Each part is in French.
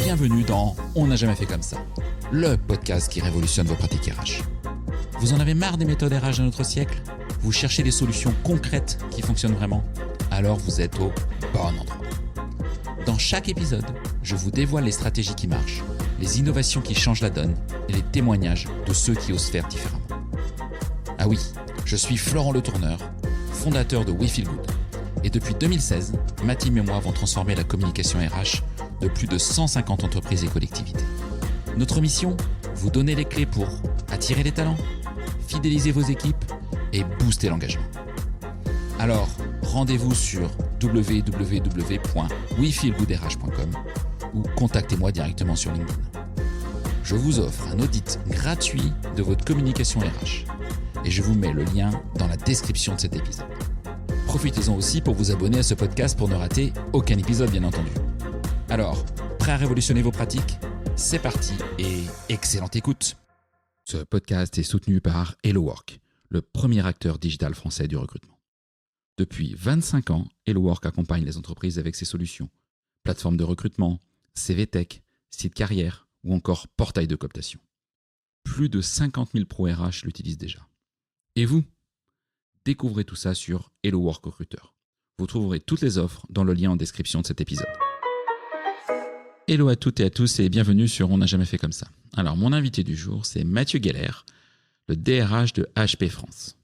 Bienvenue dans On n'a jamais fait comme ça, le podcast qui révolutionne vos pratiques RH. Vous en avez marre des méthodes RH de notre siècle ? Vous cherchez des solutions concrètes qui fonctionnent vraiment ? Alors vous êtes au bon endroit. Dans chaque épisode, je vous dévoile les stratégies qui marchent, les innovations qui changent la donne et les témoignages de ceux qui osent faire différemment. Ah oui, je suis Florent Le Tourneur, fondateur de We Feel Good. Et depuis 2016, ma team et moi avons transformé la communication RH de plus de 150 entreprises et collectivités. Notre mission ? Vous donner les clés pour attirer les talents, fidéliser vos équipes et booster l'engagement. Alors, rendez-vous sur www.wefeelgoodrh.com ou contactez-moi directement sur LinkedIn. Je vous offre un audit gratuit de votre communication RH et je vous mets le lien dans la description de cet épisode. Profitez-en aussi pour vous abonner à ce podcast pour ne rater aucun épisode, bien entendu. Alors, prêt à révolutionner vos pratiques ? C'est parti et excellente écoute. Ce podcast est soutenu par HelloWork, le premier acteur digital français du recrutement. Depuis 25 ans, HelloWork accompagne les entreprises avec ses solutions. Plateforme de recrutement, CV Tech, site carrière ou encore portail de cooptation. Plus de 50 000 pros RH l'utilisent déjà. Et vous ? Découvrez tout ça sur HelloWork Recruteur. Vous trouverez toutes les offres dans le lien en description de cet épisode. Hello à toutes et à tous et bienvenue sur On n'a jamais fait comme ça. Alors mon invité du jour c'est Mathieu Geller, le DRH de HP France.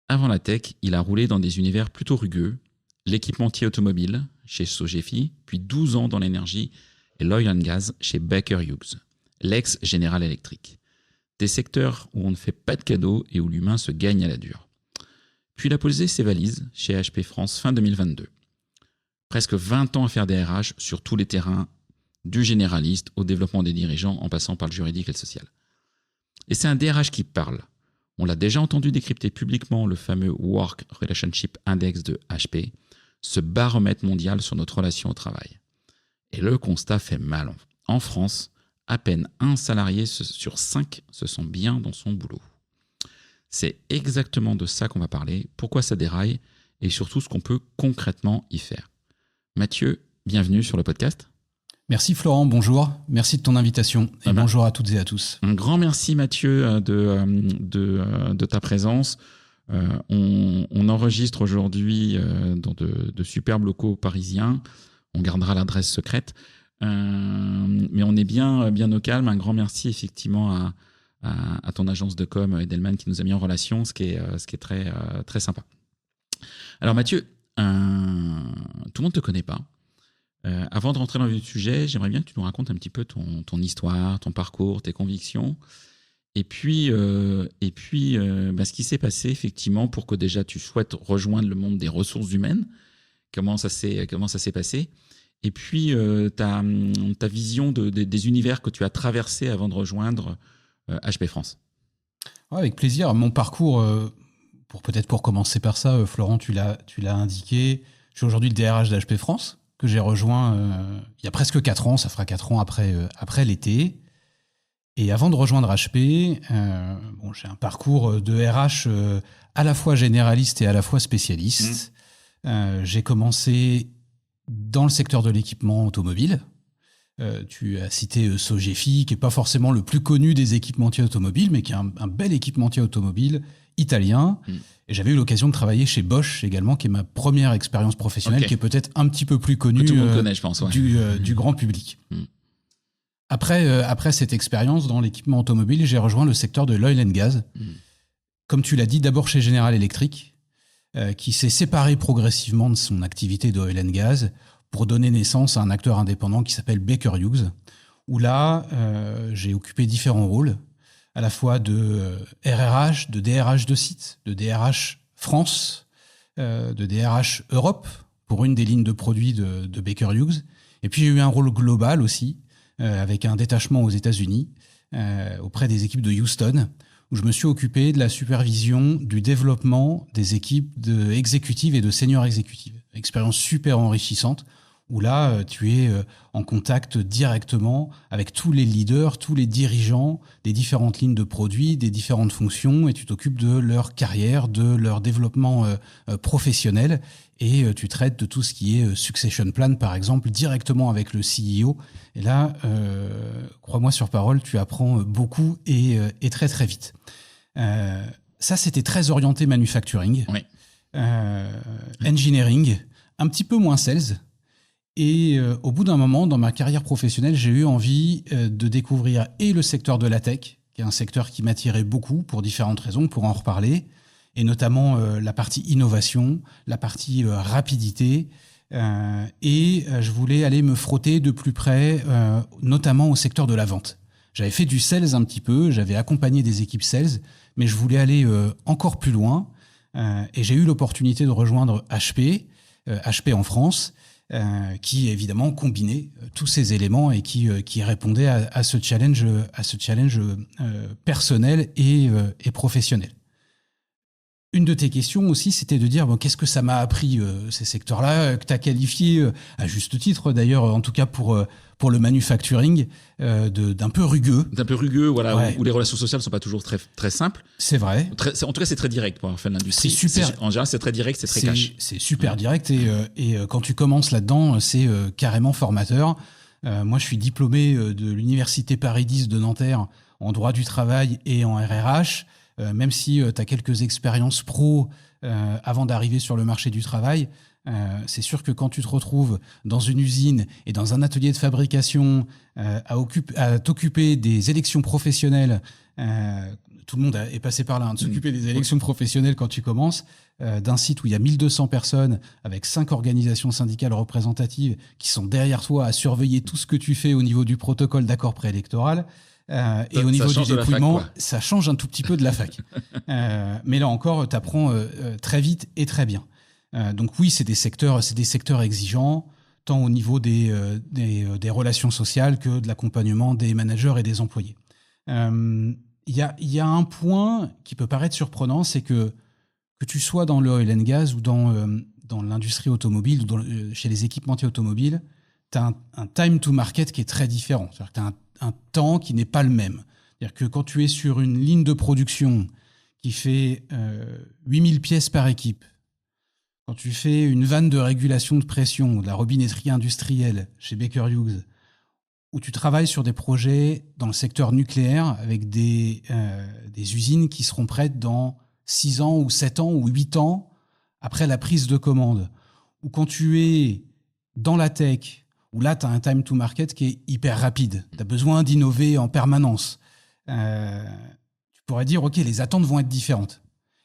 Avant la tech, il a roulé dans des univers plutôt rugueux, l'équipementier automobile chez Sogefi, puis 12 ans dans l'énergie et l'oil and gas chez Baker Hughes, l'ex-General Electric. Des secteurs où on ne fait pas de cadeaux et où l'humain se gagne à la dure. Puis il a posé ses valises chez HP France fin 2022. Presque 20 ans à faire des RH sur tous les terrains, du généraliste au développement des dirigeants en passant par le juridique et le social. Et c'est un DRH qui parle. On l'a déjà entendu décrypter publiquement le fameux Work Relationship Index de HP, ce baromètre mondial sur notre relation au travail. Et le constat fait mal. En France, à peine un salarié sur 5 se sent bien dans son boulot. C'est exactement de ça qu'on va parler, pourquoi ça déraille et surtout ce qu'on peut concrètement y faire. Mathieu, bienvenue sur le podcast. Merci Florent, bonjour. Merci de ton invitation et bonjour à toutes et à tous. Un grand merci Mathieu de ta présence. On enregistre aujourd'hui dans de superbes locaux parisiens. On gardera l'adresse secrète. Mais on est bien au calme. Un grand merci effectivement à ton agence de com Edelman qui nous a mis en relation, ce qui est très, très sympa. Alors Mathieu, tout le monde ne te connaît pas. Avant de rentrer dans le sujet, j'aimerais bien que tu nous racontes un petit peu ton histoire, ton parcours, tes convictions. Et puis ce qui s'est passé effectivement pour que déjà tu souhaites rejoindre le monde des ressources humaines. Comment ça s'est passé ? Et puis ta vision des univers que tu as traversés avant de rejoindre HP France. Ouais, avec plaisir. Mon parcours, pour commencer par ça, Florent, tu l'as indiqué. Je suis aujourd'hui le DRH d'HP France, que j'ai rejoint il y a presque 4 ans. Ça fera 4 ans après l'été. Et avant de rejoindre HP, j'ai un parcours de RH à la fois généraliste et à la fois spécialiste. J'ai commencé dans le secteur de l'équipement automobile. Tu as cité Sogefi, qui n'est pas forcément le plus connu des équipementiers automobiles, mais qui est un bel équipementier automobile italien. Et j'avais eu l'occasion de travailler chez Bosch également, qui est ma première expérience professionnelle, qui est peut-être un petit peu plus connue tout le monde connaît, je pense, ouais. du grand public. Après cette expérience dans l'équipement automobile, j'ai rejoint le secteur de l'oil and gas. Comme tu l'as dit, d'abord chez General Electric, qui s'est séparé progressivement de son activité de oil and gas pour donner naissance à un acteur indépendant qui s'appelle Baker Hughes, où là, j'ai occupé différents rôles, à la fois de RRH, de DRH de site, de DRH France, de DRH Europe, pour une des lignes de produits de Baker Hughes. Et puis, j'ai eu un rôle global aussi, avec un détachement aux États-Unis, auprès des équipes de Houston, où je me suis occupé de la supervision du développement des équipes exécutives et de seniors exécutives. Expérience super enrichissante, où là, tu es en contact directement avec tous les leaders, tous les dirigeants des différentes lignes de produits, des différentes fonctions, et tu t'occupes de leur carrière, de leur développement professionnel, et tu traites de tout ce qui est succession plan, par exemple, directement avec le CEO. Et là, crois-moi sur parole, tu apprends beaucoup et très très vite. Ça, c'était très orienté manufacturing, Oui. engineering, un petit peu moins sales. Et au bout d'un moment, dans ma carrière professionnelle, j'ai eu envie de découvrir et le secteur de la tech, qui est un secteur qui m'attirait beaucoup pour différentes raisons, pour en reparler, et notamment la partie innovation, la partie rapidité. Et je voulais aller me frotter de plus près, notamment au secteur de la vente. J'avais fait du sales un petit peu, j'avais accompagné des équipes sales, mais je voulais aller encore plus loin. Et j'ai eu l'opportunité de rejoindre HP en France, qui évidemment combinait tous ces éléments et qui répondait à ce challenge personnel et professionnel. Une de tes questions aussi, c'était de dire qu'est-ce que ça m'a appris ces secteurs-là, que tu as qualifié, à juste titre d'ailleurs, en tout cas pour le manufacturing, d'un peu rugueux. D'un peu rugueux, voilà, Ouais. où les relations sociales ne sont pas toujours très, très simples. C'est vrai. En tout cas, c'est très direct pour avoir fait de l'industrie. C'est super. En général, c'est très direct, c'est très cash. C'est super direct et quand tu commences là-dedans, c'est carrément formateur. Moi, je suis diplômé de l'Université Paris X de Nanterre en droit du travail et en RRH. Même si tu as quelques expériences pro avant d'arriver sur le marché du travail, c'est sûr que quand tu te retrouves dans une usine et dans un atelier de fabrication à t'occuper des élections professionnelles, tout le monde est passé par là, hein, de s'occuper des élections professionnelles quand tu commences, d'un site où il y a 1200 personnes avec 5 organisations syndicales représentatives qui sont derrière toi à surveiller tout ce que tu fais au niveau du protocole d'accord préélectoral. Et au niveau du dépouillement, ça change un tout petit peu de la fac. Mais là encore, tu apprends très vite et très bien. Donc oui, c'est des secteurs exigeants, tant au niveau des relations sociales que de l'accompagnement des managers et des employés. Il y a un point qui peut paraître surprenant, c'est que tu sois dans le oil and gas ou dans l'industrie automobile ou chez les équipementiers automobiles, tu as un time to market qui est très différent. C'est-à-dire que tu as un temps qui n'est pas le même. C'est-à-dire que quand tu es sur une ligne de production qui fait 8000 pièces par équipe, quand tu fais une vanne de régulation de pression ou de la robinetterie industrielle chez Baker Hughes, où tu travailles sur des projets dans le secteur nucléaire avec des usines qui seront prêtes dans 6 ans ou 7 ans ou 8 ans après la prise de commande, ou quand tu es dans la tech, où là, tu as un time to market qui est hyper rapide. Tu as besoin d'innover en permanence. Tu pourrais dire, OK, les attentes vont être différentes.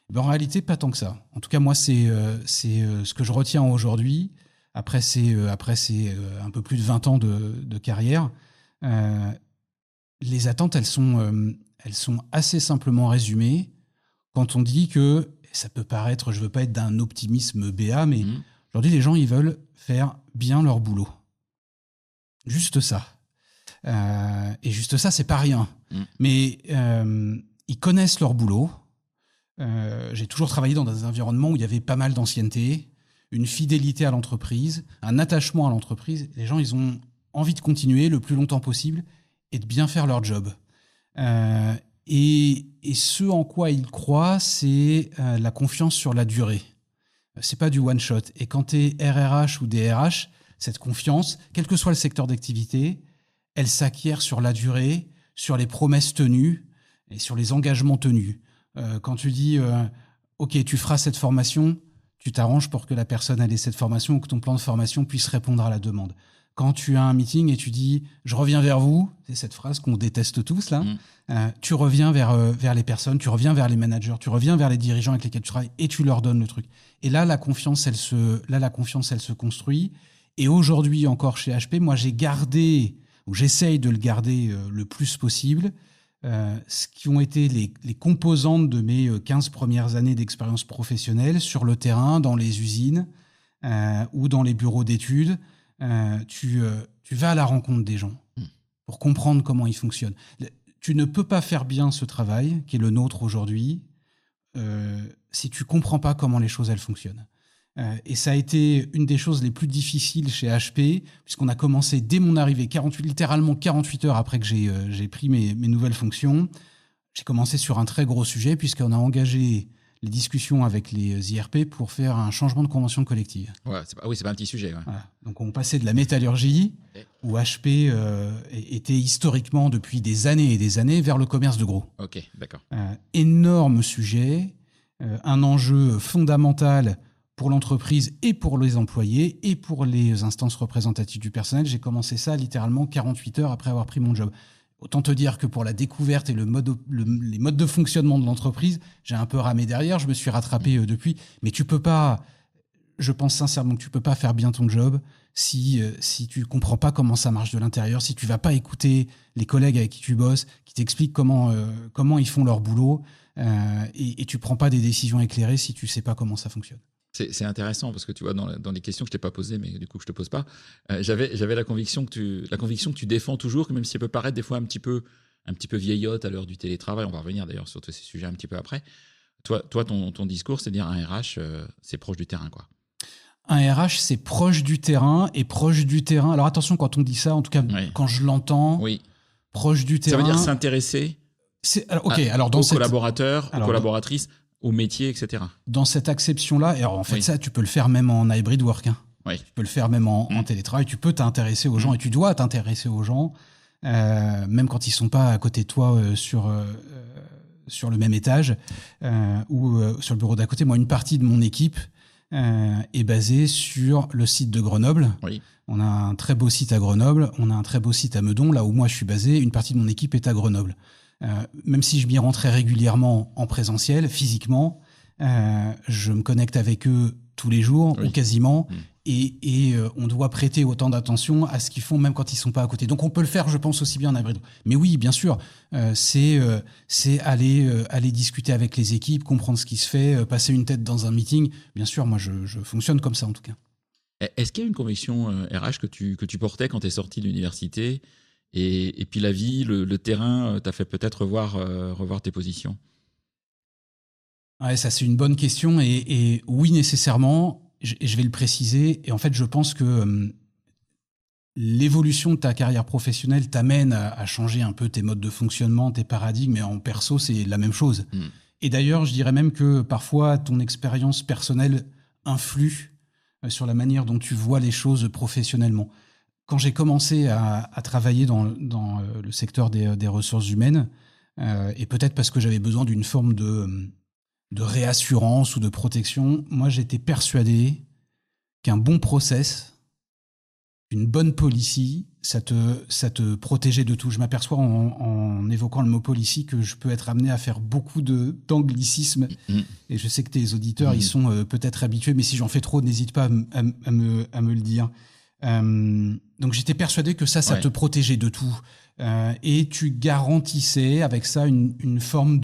Mais en réalité, pas tant que ça. En tout cas, moi, c'est ce que je retiens aujourd'hui. Après, c'est un peu plus de 20 ans de carrière. Les attentes, elles sont assez simplement résumées quand on dit que, ça peut paraître, je ne veux pas être d'un optimisme béat, mais aujourd'hui, les gens, ils veulent faire bien leur boulot. Juste ça. Et juste ça, c'est pas rien. Mais ils connaissent leur boulot. J'ai toujours travaillé dans des environnements où il y avait pas mal d'ancienneté, une fidélité à l'entreprise, un attachement à l'entreprise. Les gens, ils ont envie de continuer le plus longtemps possible et de bien faire leur job. Et ce en quoi ils croient, c'est la confiance sur la durée. C'est pas du one shot. Et quand tu es RRH ou DRH, cette confiance, quel que soit le secteur d'activité, elle s'acquiert sur la durée, sur les promesses tenues et sur les engagements tenus. Quand tu dis OK, tu feras cette formation, tu t'arranges pour que la personne ait cette formation ou que ton plan de formation puisse répondre à la demande. Quand tu as un meeting et tu dis « je reviens vers vous », c'est cette phrase qu'on déteste tous, là, tu reviens vers les personnes, tu reviens vers les managers, tu reviens vers les dirigeants avec lesquels tu travailles et tu leur donnes le truc. Et là, la confiance, elle se construit. Et aujourd'hui, encore chez HP, moi, j'ai gardé, ou j'essaye de le garder le plus possible, ce qui ont été les composantes de mes 15 premières années d'expérience professionnelle sur le terrain, dans les usines ou dans les bureaux d'études. Tu vas à la rencontre des gens pour comprendre comment ils fonctionnent. Tu ne peux pas faire bien ce travail qui est le nôtre aujourd'hui si tu ne comprends pas comment les choses elles fonctionnent. Et ça a été une des choses les plus difficiles chez HP, puisqu'on a commencé dès mon arrivée, littéralement 48 heures après que j'ai pris mes nouvelles fonctions. J'ai commencé sur un très gros sujet, puisqu'on a engagé les discussions avec les IRP pour faire un changement de convention collective. Ouais, c'est pas un petit sujet. Ouais. Voilà. Donc on passait de la métallurgie, où HP était historiquement depuis des années et des années, vers le commerce de gros. Ok, d'accord. Énorme sujet, un enjeu fondamental pour l'entreprise et pour les employés et pour les instances représentatives du personnel. J'ai commencé ça littéralement 48 heures après avoir pris mon job. Autant te dire que pour la découverte et les modes de fonctionnement de l'entreprise, j'ai un peu ramé derrière, je me suis rattrapé depuis. Mais tu peux pas, je pense sincèrement que tu peux pas faire bien ton job si tu comprends pas comment ça marche de l'intérieur, si tu vas pas écouter les collègues avec qui tu bosses, qui t'expliquent comment ils font leur boulot, et tu prends pas des décisions éclairées si tu sais pas comment ça fonctionne. C'est intéressant parce que tu vois, dans les questions que je t'ai pas posées, mais du coup que je te pose pas, j'avais la conviction que tu défends toujours, que même si ça peut paraître des fois un petit peu vieillotte à l'heure du télétravail, on va revenir d'ailleurs sur tous ces sujets un petit peu après. Toi, ton discours, c'est de dire un RH, c'est proche du terrain, quoi. Un RH, c'est proche du terrain et proche du terrain. Alors attention, quand on dit ça, en tout cas, quand je l'entends, proche du terrain. Ça veut dire s'intéresser aux collaborateurs, aux collaboratrices, au métier, etc. Dans cette acception-là, et alors en fait, ça, tu peux le faire même en hybrid work. Hein. Tu peux le faire même en télétravail. Tu peux t'intéresser aux gens et tu dois t'intéresser aux gens, même quand ils ne sont pas à côté de toi sur le même étage ou sur le bureau d'à côté. Moi, une partie de mon équipe est basée sur le site de Grenoble. On a un très beau site à Grenoble, on a un très beau site à Meudon, là où moi je suis basé. Une partie de mon équipe est à Grenoble. Même si je m'y rends très régulièrement en présentiel, physiquement, je me connecte avec eux tous les jours, ou quasiment, et on doit prêter autant d'attention à ce qu'ils font, même quand ils ne sont pas à côté. Donc on peut le faire, je pense, aussi bien en hybride. Mais oui, bien sûr, c'est aller discuter avec les équipes, comprendre ce qui se fait, passer une tête dans un meeting. Bien sûr, moi, je fonctionne comme ça, en tout cas. Est-ce qu'il y a une conviction RH que tu portais quand tu es sorti de l'université et puis la vie, le terrain, t'a fait peut-être revoir tes positions? Ouais, ça c'est une bonne question et oui, nécessairement, je vais le préciser. Et en fait, je pense que l'évolution de ta carrière professionnelle t'amène à changer un peu tes modes de fonctionnement, tes paradigmes, mais en perso, c'est la même chose. Et d'ailleurs, je dirais même que parfois, ton expérience personnelle influe sur la manière dont tu vois les choses professionnellement. Quand j'ai commencé à travailler dans le secteur des ressources humaines, et peut-être parce que j'avais besoin d'une forme de réassurance ou de protection, moi j'étais persuadé qu'un bon process, une bonne policy, ça te protégeait de tout. Je m'aperçois en évoquant le mot policy que je peux être amené à faire beaucoup d'anglicismes. Et je sais que tes auditeurs, ils sont peut-être habitués, mais si j'en fais trop, n'hésite pas à me le dire. Donc j'étais persuadé que ça te protégeait de tout. Et tu garantissais avec ça une forme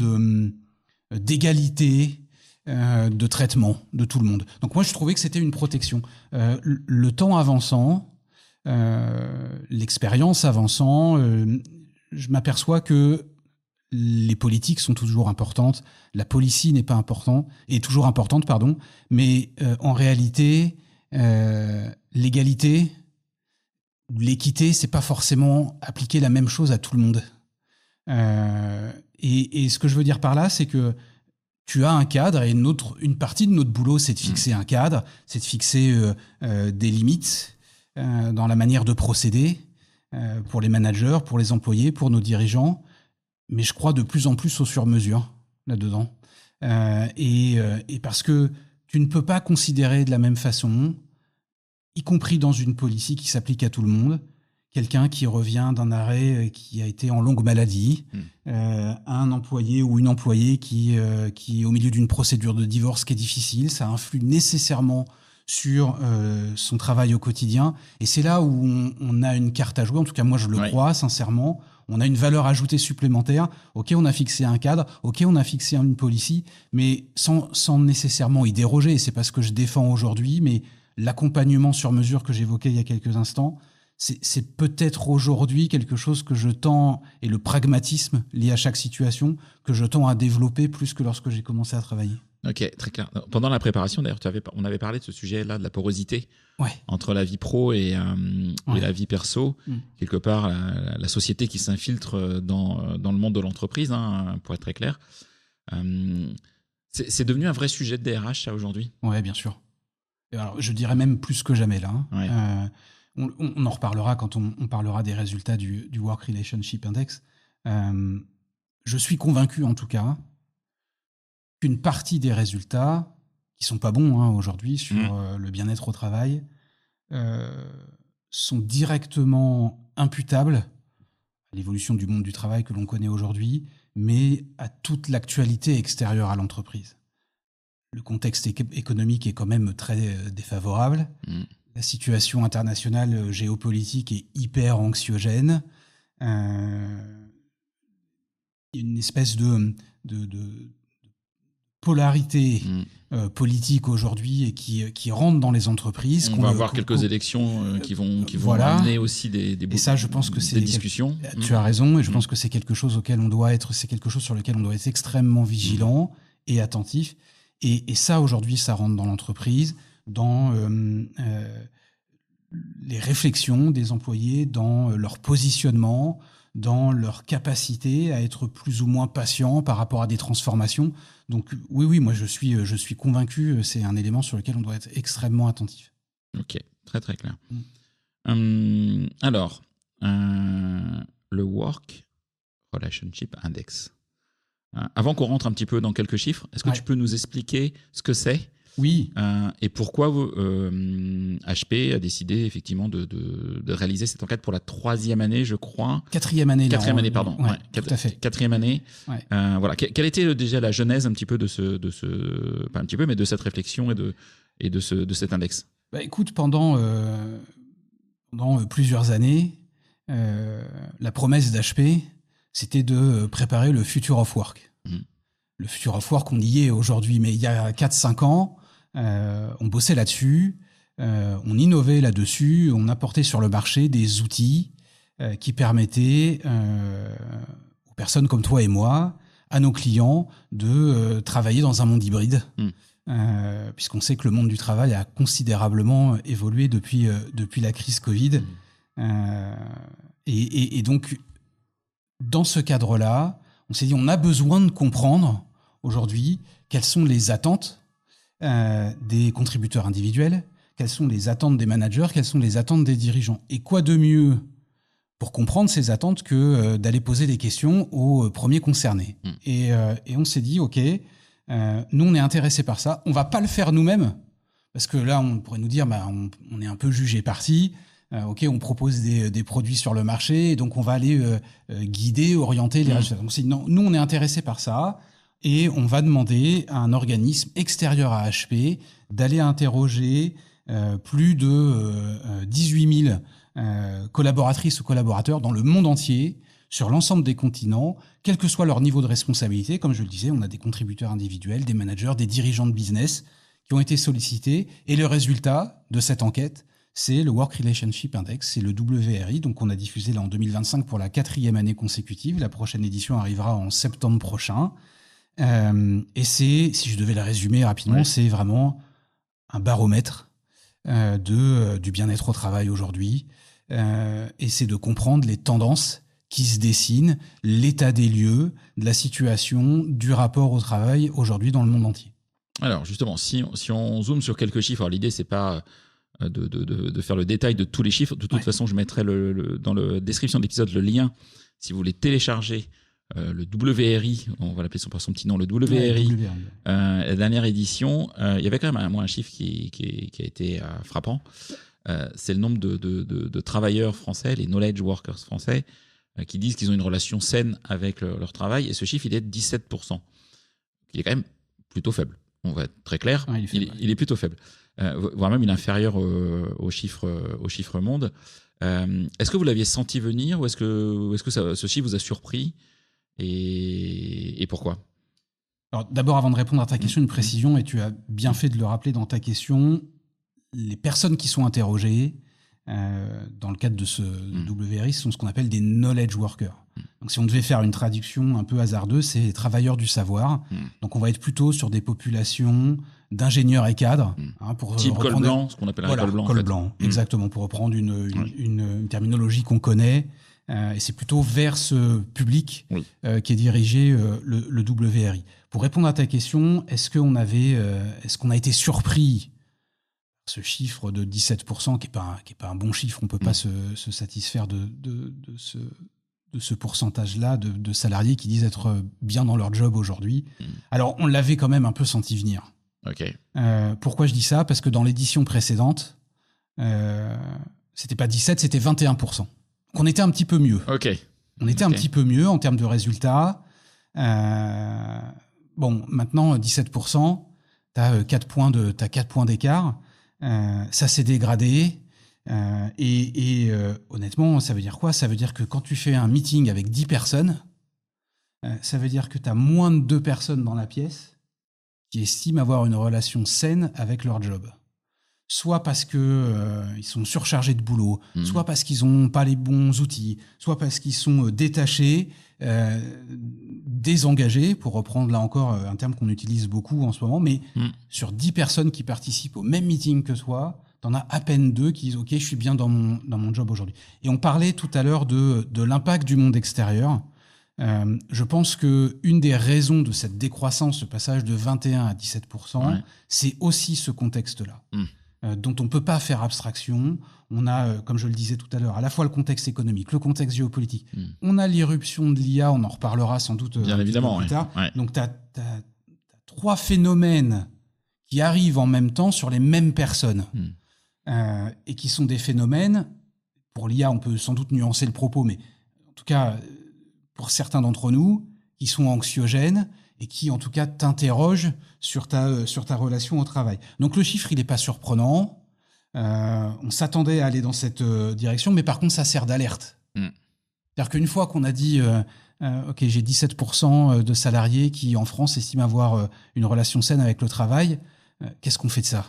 d'égalité de traitement de tout le monde. Donc moi, je trouvais que c'était une protection. Le temps avançant, l'expérience avançant, je m'aperçois que les politiques sont toujours importantes, la policy n'est pas toujours importante, mais en réalité, l'égalité, l'équité, c'est pas forcément appliquer la même chose à tout le monde. Et ce que je veux dire par là, c'est que tu as un cadre et une partie de notre boulot, c'est de fixer un cadre, c'est de fixer des limites dans la manière de procéder pour les managers, pour les employés, pour nos dirigeants. Mais je crois de plus en plus au sur-mesure là-dedans. Et parce que tu ne peux pas considérer de la même façon, y compris dans une policy qui s'applique à tout le monde, quelqu'un qui revient d'un arrêt qui a été en longue maladie, un employé ou une employée qui est au milieu d'une procédure de divorce qui est difficile, ça influe nécessairement sur son travail au quotidien. Et c'est là où on a une carte à jouer, en tout cas moi je le crois sincèrement, on a une valeur ajoutée supplémentaire. Ok, on a fixé un cadre, ok, on a fixé une policy, mais sans nécessairement y déroger. Et c'est pas ce que je défends aujourd'hui, mais l'accompagnement sur mesure que j'évoquais il y a quelques instants, c'est peut-être aujourd'hui quelque chose que je tends, et le pragmatisme lié à chaque situation, que je tends à développer plus que lorsque j'ai commencé à travailler. Ok, très clair. Pendant la préparation, d'ailleurs, on avait parlé de ce sujet-là, de la porosité Ouais. entre la vie pro et la vie perso. Quelque part, la société qui s'infiltre dans le monde de l'entreprise, hein, pour être très clair. C'est devenu un vrai sujet de DRH, ça, aujourd'hui? Ouais, bien sûr. Alors, je dirais même plus que jamais, là. Ouais. On en reparlera quand on parlera des résultats du Work Relationship Index. Je suis convaincu, en tout cas, qu'une partie des résultats, qui sont pas bons, hein, aujourd'hui sur le bien-être au travail, sont directement imputables à l'évolution du monde du travail que l'on connaît aujourd'hui, mais à toute l'actualité extérieure à l'entreprise. Le contexte économique est quand même très défavorable. La situation internationale géopolitique est hyper anxiogène. Il y a une espèce de polarité politique aujourd'hui et qui rentre dans les entreprises. On va avoir quelques élections qui vont voilà. amener aussi des et ça, je pense que c'est des discussions. Tu as raison, et je pense que c'est quelque chose sur lequel on doit être extrêmement vigilant et attentif. Et ça, aujourd'hui, ça rentre dans l'entreprise, dans les réflexions des employés, dans leur positionnement, dans leur capacité à être plus ou moins patient par rapport à des transformations. Donc oui, moi je suis convaincu, c'est un élément sur lequel on doit être extrêmement attentif. Ok, très très clair. Alors, le Work Relationship Index. Avant qu'on rentre un petit peu dans quelques chiffres, est-ce que tu peux nous expliquer ce que c'est? Oui. Et pourquoi HP a décidé effectivement de réaliser cette enquête pour la 3e année, je crois. 4e année. 4e année, pardon. Ouais, tout à fait. 4e année. Ouais. Voilà. Quelle était déjà la genèse un petit peu de pas un petit peu, mais de cette réflexion et de cet index? Écoute, pendant plusieurs années, la promesse d'HP, c'était de préparer le Future of Work. Le Future of Work, on y est aujourd'hui, mais il y a 4-5 ans, on bossait là-dessus, on innovait là-dessus, on apportait sur le marché des outils qui permettaient aux personnes comme toi et moi, à nos clients, de travailler dans un monde hybride, puisqu'on sait que le monde du travail a considérablement évolué depuis la crise Covid. Et donc, dans ce cadre-là, on s'est dit on a besoin de comprendre aujourd'hui quelles sont les attentes des contributeurs individuels, quelles sont les attentes des managers, quelles sont les attentes des dirigeants. Et quoi de mieux pour comprendre ces attentes que d'aller poser des questions aux premiers concernés. Et on s'est dit, OK, nous on est intéressés par ça, on va pas le faire nous-mêmes, parce que là on pourrait nous dire, on est un peu jugé parti. OK, on propose des produits sur le marché, et donc on va aller guider, orienter les résultats. Donc non, nous, on est intéressés par ça, et on va demander à un organisme extérieur à HP d'aller interroger plus de 18 000 collaboratrices ou collaborateurs dans le monde entier, sur l'ensemble des continents, quel que soit leur niveau de responsabilité. Comme je le disais, on a des contributeurs individuels, des managers, des dirigeants de business qui ont été sollicités, et le résultat de cette enquête, c'est le Work Relationship Index, c'est le WRI. Donc on a diffusé là en 2025 pour la 4e année consécutive. La prochaine édition arrivera en septembre prochain. Et c'est, si je devais la résumer rapidement, c'est vraiment un baromètre du bien-être au travail aujourd'hui. Et c'est de comprendre les tendances qui se dessinent, l'état des lieux, de la situation, du rapport au travail aujourd'hui dans le monde entier. Alors justement, si on zoome sur quelques chiffres, alors l'idée c'est pas de faire le détail de tous les chiffres. De toute façon, je mettrai dans la description de l'épisode le lien si vous voulez télécharger le WRI, on va l'appeler par son petit nom, le WRI, la dernière édition. Il y avait quand même un chiffre qui a été frappant. C'est le nombre de travailleurs français, les knowledge workers français, qui disent qu'ils ont une relation saine avec leur travail. Et ce chiffre, il est de 17%. Il est quand même plutôt faible. On va être très clair. Il est plutôt faible. Voire même il est inférieur au chiffre monde. Est-ce que vous l'aviez senti venir, ou est-ce que ce chiffre vous a surpris, et pourquoi? Alors, d'abord, avant de répondre à ta question, une précision, et tu as bien fait de le rappeler dans ta question. Les personnes qui sont interrogées dans le cadre de ce WRI, sont ce qu'on appelle des knowledge workers. Donc, si on devait faire une traduction un peu hasardeuse, c'est les travailleurs du savoir. Donc, on va être plutôt sur des populations d'ingénieurs et cadres. Pour type col blanc, ce qu'on appelle un col blanc. Col blanc, exactement, pour reprendre une terminologie qu'on connaît. Et c'est plutôt vers ce public qui est dirigé le WRI. Pour répondre à ta question, est-ce qu'on a été surpris par ce chiffre de 17%, qui est pas un bon chiffre, on peut pas se satisfaire de ce pourcentage-là de salariés qui disent être bien dans leur job aujourd'hui. Alors, on l'avait quand même un peu senti venir. Okay. Pourquoi je dis ça ? Parce que dans l'édition précédente, c'était pas 17, c'était 21%. Donc, on était un petit peu mieux. On était un petit peu mieux en termes de résultats. Bon, maintenant, 17%, t'as 4 points d'écart. Ça s'est dégradé. Honnêtement, ça veut dire quoi ? Ça veut dire que quand tu fais un meeting avec 10 personnes, ça veut dire que tu as moins de 2 personnes dans la pièce qui estiment avoir une relation saine avec leur job. Soit parce qu'ils sont surchargés de boulot, soit parce qu'ils n'ont pas les bons outils, soit parce qu'ils sont détachés, désengagés, pour reprendre là encore un terme qu'on utilise beaucoup en ce moment, mais sur 10 personnes qui participent au même meeting que toi, t'en as à peine 2 qui disent « Ok, je suis bien dans mon job aujourd'hui ». Et on parlait tout à l'heure de l'impact du monde extérieur. Je pense qu'une des raisons de cette décroissance, ce passage de 21 à 17%, c'est aussi ce contexte-là, dont on ne peut pas faire abstraction. On a, comme je le disais tout à l'heure, à la fois le contexte économique, le contexte géopolitique. On a l'irruption de l'IA, on en reparlera sans doute bien évidemment, plus tard. Donc, tu as 3 phénomènes qui arrivent en même temps sur les mêmes personnes. Et qui sont des phénomènes, pour l'IA, on peut sans doute nuancer le propos, mais en tout cas, pour certains d'entre nous, qui sont anxiogènes et qui, en tout cas, t'interrogent sur ta relation au travail. Donc, le chiffre, il n'est pas surprenant. On s'attendait à aller dans cette direction, mais par contre, ça sert d'alerte. C'est-à-dire qu'une fois qu'on a dit OK, j'ai 17% de salariés qui, en France, estiment avoir une relation saine avec le travail, qu'est-ce qu'on fait de ça ?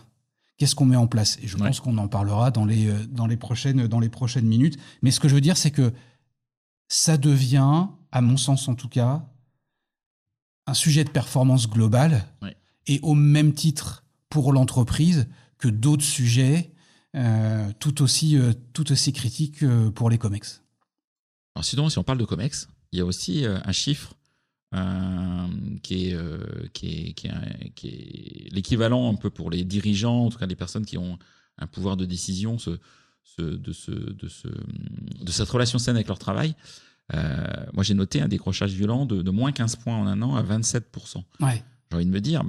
Qu'est-ce qu'on met en place ? Et je pense qu'on en parlera dans les prochaines minutes. Mais ce que je veux dire, c'est que ça devient, à mon sens en tout cas, un sujet de performance globale et au même titre pour l'entreprise que d'autres sujets tout aussi critiques pour les COMEX. Alors sinon, si on parle de COMEX, il y a aussi un chiffre qui est l'équivalent un peu pour les dirigeants, en tout cas les personnes qui ont un pouvoir de décision de cette relation saine avec leur travail. Moi, j'ai noté un décrochage violent de moins 15 points en un an à 27%. J'ai envie de me dire,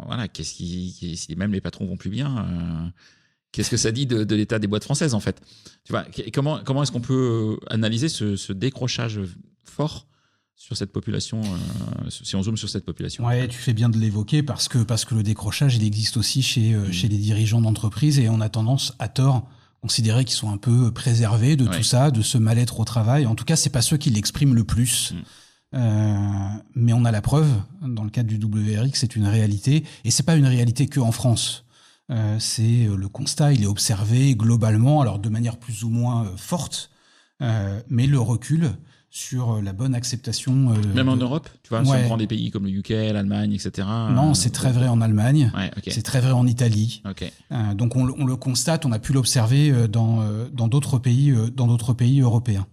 voilà, si même les patrons vont plus bien, qu'est-ce que ça dit de l'état des boîtes françaises en fait ? Tu vois, comment est-ce qu'on peut analyser ce décrochage fort sur cette population, si on zoome sur cette population? Ouais, tu fais bien de l'évoquer parce que le décrochage, il existe aussi chez les dirigeants d'entreprise et on a tendance, à tort, considérer qu'ils sont un peu préservés de tout ça, de ce mal-être au travail. En tout cas, c'est pas ceux qui l'expriment le plus. Mais on a la preuve, dans le cadre du WRI, que c'est une réalité. Et c'est pas une réalité que en France. C'est le constat, il est observé globalement, alors de manière plus ou moins forte, mais le recul sur la bonne acceptation. Même en Europe, tu vois, si on prend des pays comme le UK, l'Allemagne, etc. Non, c'est très vrai en Allemagne, c'est très vrai en Italie. Donc on le constate, on a pu l'observer dans d'autres pays européens.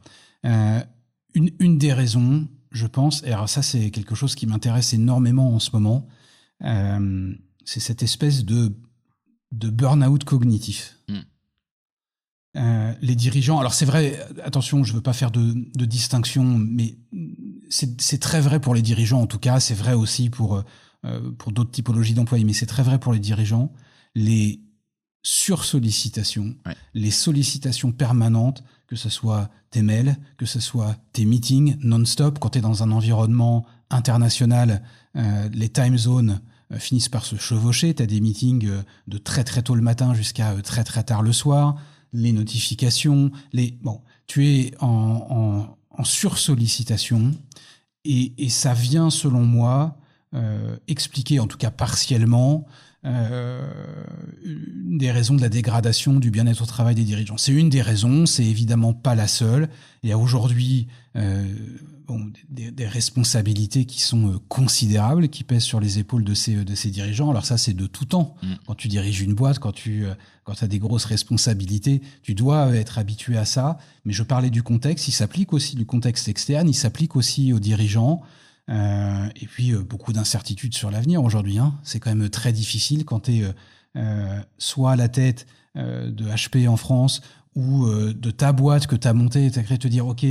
Une des raisons, je pense, et alors ça c'est quelque chose qui m'intéresse énormément en ce moment, c'est cette espèce de burn-out cognitif. Les dirigeants, alors c'est vrai, attention, je veux pas faire de distinction, mais c'est très vrai pour les dirigeants en tout cas, c'est vrai aussi pour d'autres typologies d'employés, mais c'est très vrai pour les dirigeants, les sursollicitations, les sollicitations permanentes, que ce soit tes mails, que ce soit tes meetings non-stop, quand tu es dans un environnement international, les time zones finissent par se chevaucher, tu as des meetings de très très tôt le matin jusqu'à très très tard le soir, les notifications, tu es en sursollicitation et ça vient selon moi expliquer, en tout cas partiellement, une des raisons de la dégradation du bien-être au travail des dirigeants. C'est une des raisons, c'est évidemment pas la seule. Il y a aujourd'hui des responsabilités qui sont considérables, qui pèsent sur les épaules de ces dirigeants. Alors ça, c'est de tout temps. Quand tu diriges une boîte, quand tu as des grosses responsabilités, tu dois être habitué à ça. Mais je parlais du contexte, il s'applique aussi du contexte externe, il s'applique aussi aux dirigeants. Et puis, beaucoup d'incertitudes sur l'avenir aujourd'hui. C'est quand même très difficile quand tu es soit à la tête de HP en France ou de ta boîte que tu as montée, tu as créé, te dire, OK,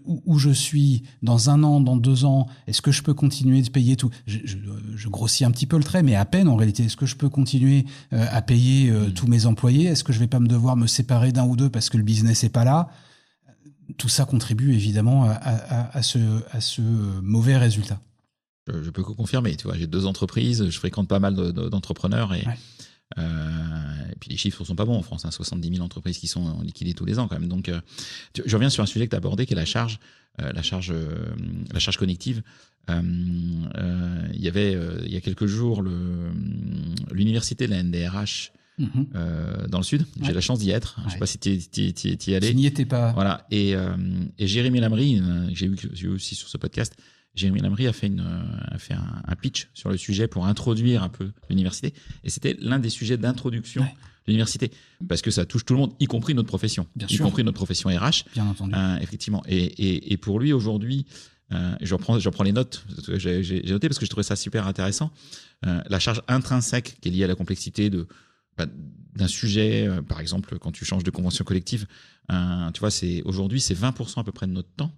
où je suis dans 1 an, dans 2 ans, est-ce que je peux continuer de payer tout ? Je grossis un petit peu le trait, mais à peine en réalité. Est-ce que je peux continuer à payer tous mes employés ? Est-ce que je vais pas devoir me séparer d'un ou deux parce que le business n'est pas là ? Tout ça contribue évidemment à ce mauvais résultat. Je peux confirmer, tu vois, j'ai 2 entreprises, je fréquente pas mal d'entrepreneurs et puis les chiffres sont pas bons en France, 70 000 entreprises qui sont liquidées tous les ans quand même. Donc, je reviens sur un sujet que tu as abordé, qui est la charge cognitive. Il y avait il y a quelques jours l'université de la NDRH dans le sud. J'ai la chance d'y être. Je sais pas si tu y allais. Tu n'y étais pas. Voilà. Et Jérémy Lamry, que j'ai eu aussi sur ce podcast, Jérémy Lamry a fait un pitch sur le sujet pour introduire un peu l'université. Et c'était l'un des sujets d'introduction de l'université. Parce que ça touche tout le monde, y compris notre profession. Y compris notre profession RH. Bien entendu. Effectivement. Et pour lui, aujourd'hui, je reprends les notes. J'ai noté parce que je trouvais ça super intéressant. La charge intrinsèque qui est liée à la complexité d'un sujet, par exemple, quand tu changes de convention collective, tu vois, aujourd'hui, c'est 20% à peu près de notre temps.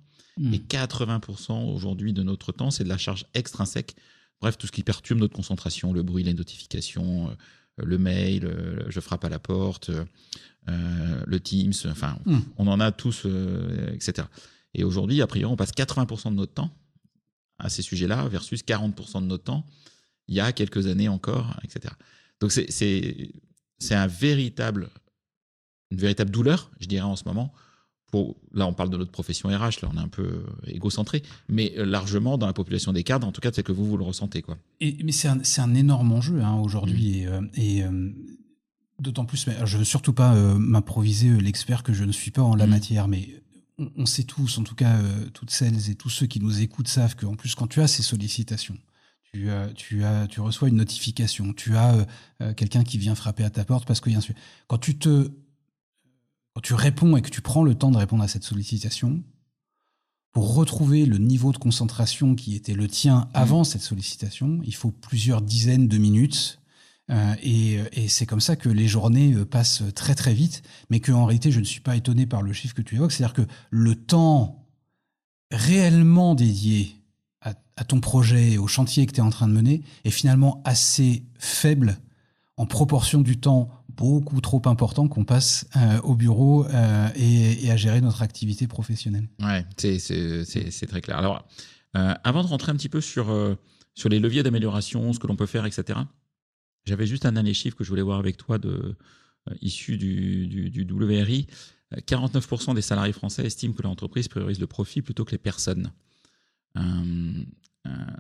Et 80% aujourd'hui de notre temps, c'est de la charge extrinsèque. Bref, tout ce qui perturbe notre concentration, le bruit, les notifications, le mail, je frappe à la porte, le Teams, enfin, on en a tous, etc. Et aujourd'hui, a priori, on passe 80% de notre temps à ces sujets-là versus 40% de notre temps il y a quelques années encore, etc. Donc, c'est une véritable douleur, je dirais, en ce moment. Là, on parle de notre profession RH, là, on est un peu égocentré, mais largement dans la population des cadres, en tout cas, c'est que vous le ressentez, quoi. Mais c'est un énorme enjeu aujourd'hui, et d'autant plus. Alors, je ne veux surtout pas m'improviser l'expert que je ne suis pas en la matière, mais on sait tous, en tout cas, toutes celles et tous ceux qui nous écoutent savent qu'en plus, quand tu as ces sollicitations, tu reçois une notification, tu as quelqu'un qui vient frapper à ta porte parce qu'il y a un sujet. Quand tu réponds et que tu prends le temps de répondre à cette sollicitation, pour retrouver le niveau de concentration qui était le tien avant cette sollicitation, il faut plusieurs dizaines de minutes. Et c'est comme ça que les journées passent très très vite, mais qu'en réalité, je ne suis pas étonné par le chiffre que tu évoques. C'est-à-dire que le temps réellement dédié à ton projet et au chantier que tu es en train de mener est finalement assez faible en proportion du temps beaucoup trop important qu'on passe au bureau et à gérer notre activité professionnelle. Ouais, c'est très clair. Alors, avant de rentrer un petit peu sur les leviers d'amélioration, ce que l'on peut faire, etc., j'avais juste un dernier chiffre que je voulais voir avec toi issu du WRI. 49% des salariés français estiment que l'entreprise priorise le profit plutôt que les personnes.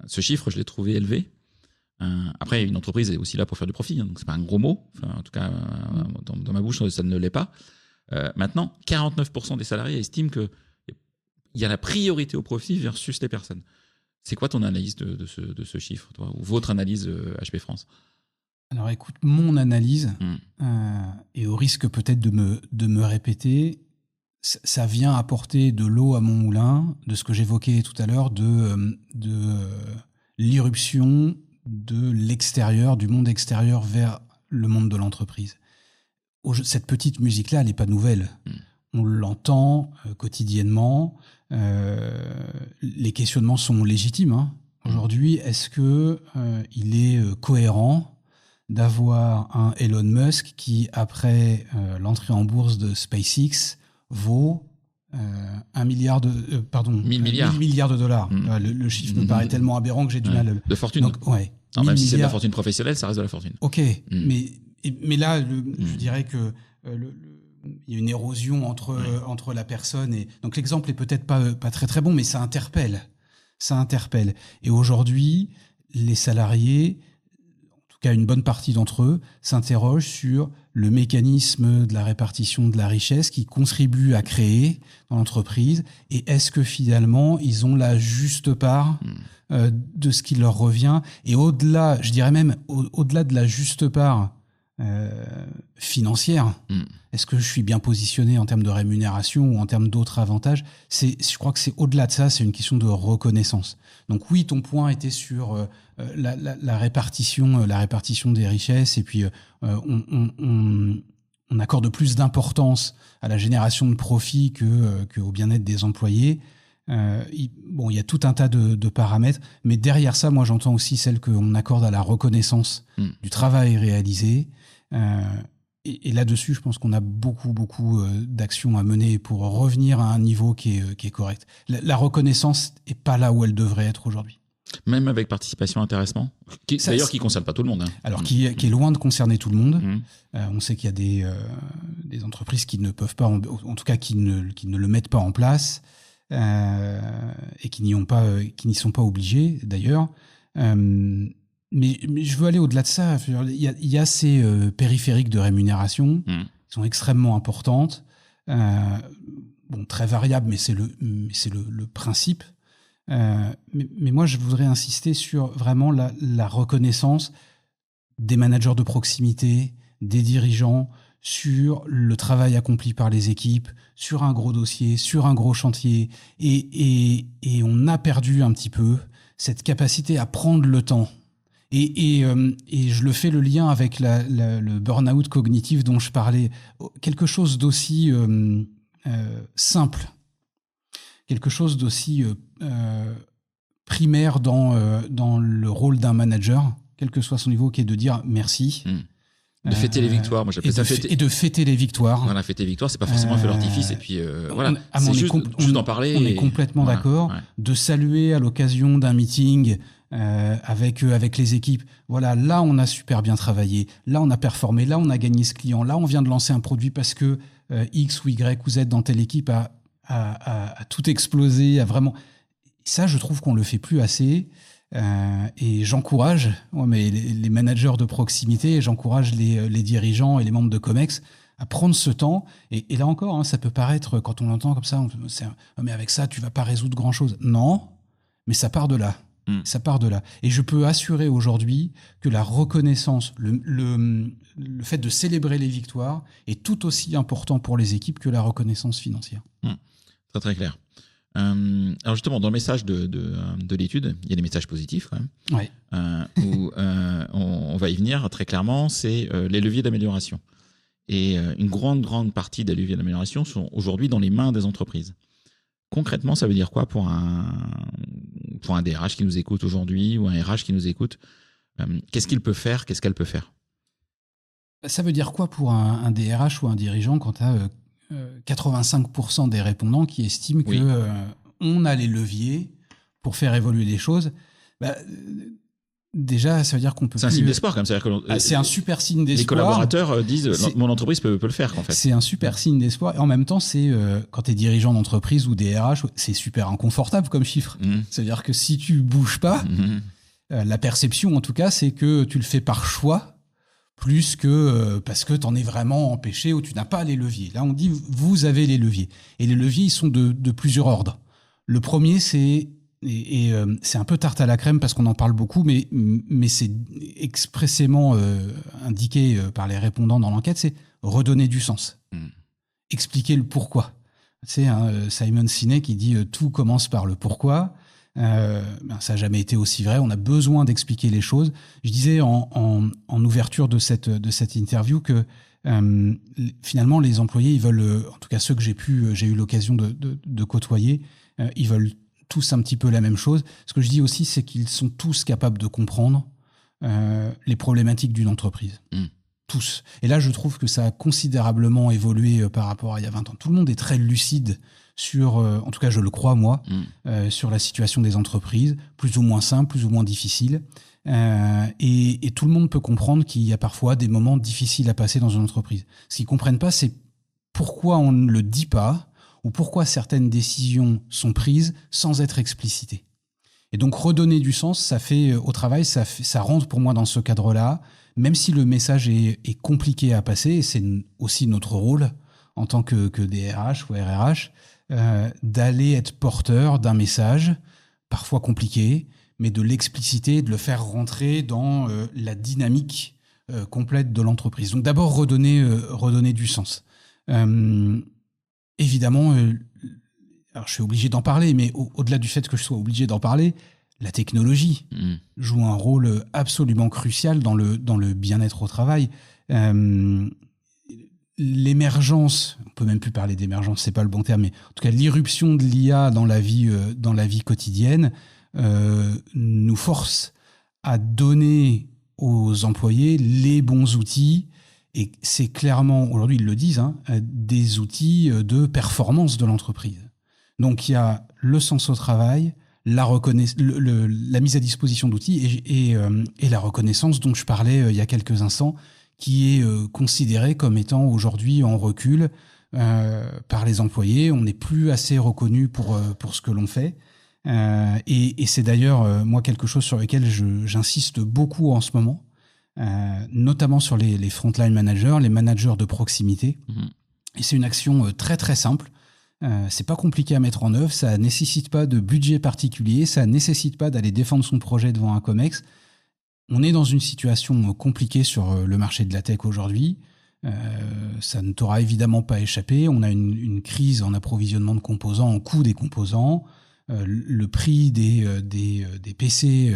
Ce chiffre, je l'ai trouvé élevé. Après, une entreprise est aussi là pour faire du profit, donc c'est pas un gros mot. Enfin, en tout cas, dans ma bouche, ça ne l'est pas. Maintenant, 49% des salariés estiment qu'il y a la priorité au profit versus les personnes. C'est quoi ton analyse de ce chiffre, toi, ou votre analyse HP France ? Alors écoute, mon analyse, et au risque peut-être de me répéter, ça vient apporter de l'eau à mon moulin, de ce que j'évoquais tout à l'heure, de l'irruption de l'extérieur, du monde extérieur vers le monde de l'entreprise. Cette petite musique-là, elle n'est pas nouvelle. On l'entend quotidiennement. Les questionnements sont légitimes. Aujourd'hui, est-ce qu'il est cohérent d'avoir un Elon Musk qui, après l'entrée en bourse de SpaceX, vaut 1 milliard 1000 milliards de dollars. Le chiffre me paraît tellement aberrant que j'ai du mal. De fortune. Donc, alors, même si c'est de la fortune professionnelle, ça reste de la fortune. Ok, mais là, je dirais que il y a une érosion entre la personne et donc l'exemple est peut-être pas très très bon, mais ça interpelle. Et aujourd'hui, les salariés, en tout cas une bonne partie d'entre eux, s'interrogent sur le mécanisme de la répartition de la richesse qui contribue à créer dans l'entreprise, et est-ce que finalement ils ont la juste part de ce qui leur revient, et au-delà, je dirais même au-delà de la juste part financière, est-ce que je suis bien positionné en termes de rémunération ou en termes d'autres avantages? Je crois que c'est au-delà de ça, c'est une question de reconnaissance. Donc oui, ton point était sur la répartition des richesses, et puis on accorde plus d'importance à la génération de profits qu'au bien-être des employés. Il y a tout un tas de paramètres, mais derrière ça, moi j'entends aussi celle qu'on accorde à la reconnaissance du travail réalisé. Et là-dessus, je pense qu'on a beaucoup d'actions à mener pour revenir à un niveau qui est correct. La reconnaissance n'est pas là où elle devrait être aujourd'hui. Même avec participation, intéressement, d'ailleurs qui ne concerne pas tout le monde. Alors, qui est loin de concerner tout le monde. On sait qu'il y a des entreprises qui ne peuvent pas, en tout cas qui ne le mettent pas en place, et qui n'y sont pas obligés d'ailleurs. Mais je veux aller au-delà de ça. Il y a ces périphériques de rémunération qui sont extrêmement importantes, très variables, mais c'est le principe. Mais moi, je voudrais insister sur vraiment la reconnaissance des managers de proximité, des dirigeants, sur le travail accompli par les équipes, sur un gros dossier, sur un gros chantier. Et on a perdu un petit peu cette capacité à prendre le temps. Et je le fais le lien avec le burn-out cognitif dont je parlais. Quelque chose d'aussi simple, quelque chose d'aussi primaire dans le rôle d'un manager, quel que soit son niveau, qui est de dire merci. De fêter les victoires, moi j'appelle ça fêter. Et de fêter les victoires. Voilà, fêter les victoires, c'est pas forcément un feu d'artifice, et puis voilà, c'est juste d'en parler. On est complètement d'accord. De saluer à l'occasion d'un meeting avec les équipes. Voilà, là on a super bien travaillé, là on a performé, là on a gagné ce client, là on vient de lancer un produit parce que X ou Y ou Z dans telle équipe a tout explosé, a vraiment... Ça, je trouve qu'on le fait plus assez. Et j'encourage les managers de proximité, j'encourage les dirigeants et les membres de Comex à prendre ce temps. Et là encore, ça peut paraître, quand on l'entend comme ça, mais avec ça, tu vas pas résoudre grand-chose. Non, mais ça part de là. Ça part de là. Et je peux assurer aujourd'hui que la reconnaissance, le fait de célébrer les victoires est tout aussi important pour les équipes que la reconnaissance financière. Très très clair. Alors justement, dans le message de l'étude, il y a des messages positifs quand même. Où on va y venir très clairement, c'est les leviers d'amélioration. Et une grande partie des leviers d'amélioration sont aujourd'hui dans les mains des entreprises. Concrètement, ça veut dire quoi pour un DRH qui nous écoute aujourd'hui, ou un RH qui nous écoute? Qu'est-ce qu'il peut faire? Qu'est-ce qu'elle peut faire? Ça veut dire quoi pour un DRH ou un dirigeant quand tu as 85% des répondants qui estiment qu'on a les leviers pour faire évoluer les choses? Déjà, ça veut dire qu'on peut. C'est un signe d'espoir, comme ça. C'est un super signe d'espoir. Les collaborateurs disent mon entreprise peut le faire, en fait. C'est un super signe d'espoir. Et en même temps, c'est quand tu es dirigeant d'entreprise ou DRH, c'est super inconfortable comme chiffre. C'est-à-dire que si tu bouges pas, la perception, en tout cas, c'est que tu le fais par choix, plus que parce que tu en es vraiment empêché ou tu n'as pas les leviers. Là, on dit vous avez les leviers. Et les leviers, ils sont de plusieurs ordres. Le premier, c'est c'est un peu tarte à la crème parce qu'on en parle beaucoup, mais c'est expressément indiqué par les répondants dans l'enquête, c'est redonner du sens. Expliquer le pourquoi. C'est Simon Sinek qui dit tout commence par le pourquoi. Ça n'a jamais été aussi vrai. On a besoin d'expliquer les choses. Je disais en ouverture de cette interview que finalement les employés, ils veulent, en tout cas ceux que j'ai eu l'occasion de côtoyer, ils veulent tous un petit peu la même chose. Ce que je dis aussi, c'est qu'ils sont tous capables de comprendre les problématiques d'une entreprise. Tous. Et là, je trouve que ça a considérablement évolué par rapport à il y a 20 ans. Tout le monde est très lucide sur, en tout cas je le crois moi, sur la situation des entreprises, plus ou moins simple, plus ou moins difficile. Et tout le monde peut comprendre qu'il y a parfois des moments difficiles à passer dans une entreprise. Ce qu'ils ne comprennent pas, c'est pourquoi on ne le dit pas, ou pourquoi certaines décisions sont prises sans être explicitées. Et donc redonner du sens, ça fait au travail, ça rentre pour moi dans ce cadre-là, même si le message est compliqué à passer, et c'est aussi notre rôle en tant que DRH ou RRH, d'aller être porteur d'un message, parfois compliqué, mais de l'expliciter, de le faire rentrer dans la dynamique complète de l'entreprise. Donc d'abord redonner du sens. Évidemment, alors je suis obligé d'en parler, mais au-delà du fait que je sois obligé d'en parler, la technologie joue un rôle absolument crucial dans le bien-être au travail. L'émergence, on peut même plus parler d'émergence, c'est pas le bon terme, mais en tout cas l'irruption de l'IA dans la vie quotidienne nous force à donner aux employés les bons outils. Et c'est clairement, aujourd'hui ils le disent, des outils de performance de l'entreprise. Donc il y a le sens au travail, la mise à disposition d'outils et la reconnaissance dont je parlais il y a quelques instants, qui est considérée comme étant aujourd'hui en recul par les employés. On n'est plus assez reconnu pour ce que l'on fait. Et c'est d'ailleurs, moi, quelque chose sur lequel j'insiste beaucoup en ce moment, notamment sur les frontline managers, les managers de proximité. Et c'est une action très, très simple. C'est pas compliqué à mettre en œuvre, ça nécessite pas de budget particulier, ça nécessite pas d'aller défendre son projet devant un COMEX. On est dans une situation compliquée sur le marché de la tech aujourd'hui. Ça ne t'aura évidemment pas échappé. On a une crise en approvisionnement de composants, en coût des composants. Le prix des PC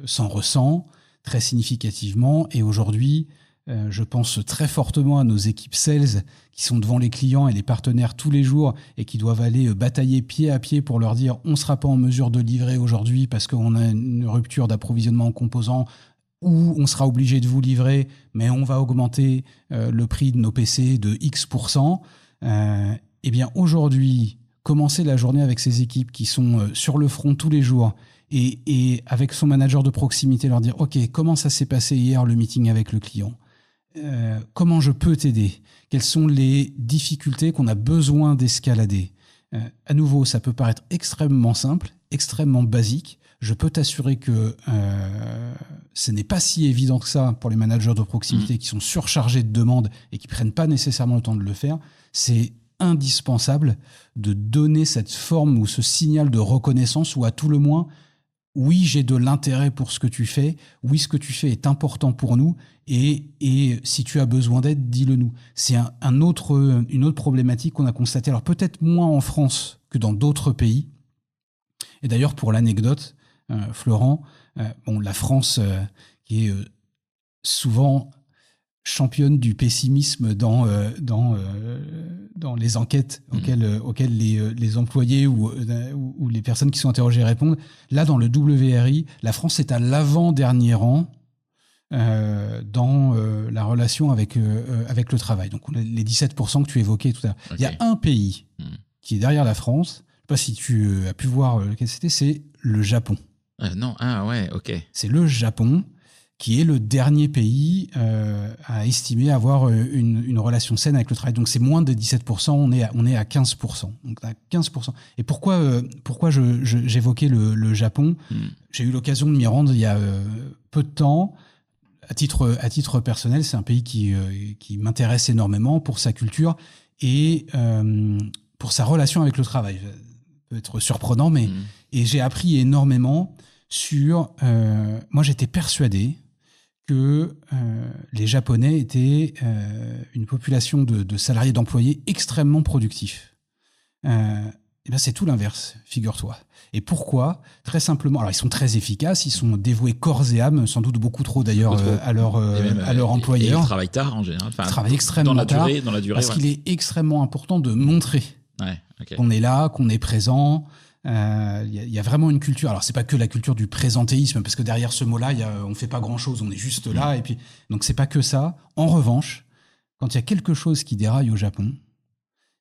s'en ressent très significativement. Et aujourd'hui, je pense très fortement à nos équipes sales qui sont devant les clients et les partenaires tous les jours et qui doivent aller batailler pied à pied pour leur dire on ne sera pas en mesure de livrer aujourd'hui parce qu'on a une rupture d'approvisionnement en composants, ou on sera obligé de vous livrer, mais on va augmenter le prix de nos PC de X%. Eh bien aujourd'hui, commencer la journée avec ces équipes qui sont sur le front tous les jours et avec son manager de proximité leur dire « Ok, comment ça s'est passé hier le meeting avec le client ? Comment je peux t'aider ? Quelles sont les difficultés qu'on a besoin d'escalader ?» À nouveau, ça peut paraître extrêmement simple, extrêmement basique. Je peux t'assurer que ce n'est pas si évident que ça pour les managers de proximité qui sont surchargés de demandes et qui ne prennent pas nécessairement le temps de le faire. C'est indispensable de donner cette forme ou ce signal de reconnaissance, ou à tout le moins, oui, j'ai de l'intérêt pour ce que tu fais, oui, ce que tu fais est important pour nous, et si tu as besoin d'aide, dis-le nous. C'est une autre problématique qu'on a constatée, alors peut-être moins en France que dans d'autres pays. Et d'ailleurs, pour l'anecdote, Florent, la France, qui est souvent championne du pessimisme dans les enquêtes auxquelles les employés ou les personnes qui sont interrogées répondent. Là, dans le WRI, la France est à l'avant-dernier rang dans la relation avec le travail. Donc, les 17% que tu évoquais tout à l'heure. Okay. Il y a un pays qui est derrière la France. Je ne sais pas si tu as pu voir lequel c'était, c'est le Japon. Non, ok. C'est le Japon qui est le dernier pays à estimer avoir une relation saine avec le travail. Donc c'est moins de 17%, on est à 15%. Donc à 15%. Et pourquoi j'évoquais le Japon ? J'ai eu l'occasion de m'y rendre il y a peu de temps. À titre personnel, c'est un pays qui m'intéresse énormément pour sa culture et pour sa relation avec le travail. Ça peut être surprenant, mais et j'ai appris énormément sur... moi, j'étais persuadé que les Japonais étaient une population de salariés, d'employés extrêmement productifs. Et bien c'est tout l'inverse, figure-toi. Et pourquoi ? Très simplement, alors ils sont très efficaces, ils sont dévoués corps et âme, sans doute beaucoup trop d'ailleurs à leur employeur. Et ils travaillent tard en général. Ils travaillent extrêmement tard, dans la durée, parce qu'il est extrêmement important de montrer qu'on est là, qu'on est présent. Il y a vraiment une culture. Alors c'est pas que la culture du présentéisme, parce que derrière ce mot-là, on fait pas grand-chose, on est juste là. Et puis donc c'est pas que ça. En revanche, quand il y a quelque chose qui déraille au Japon,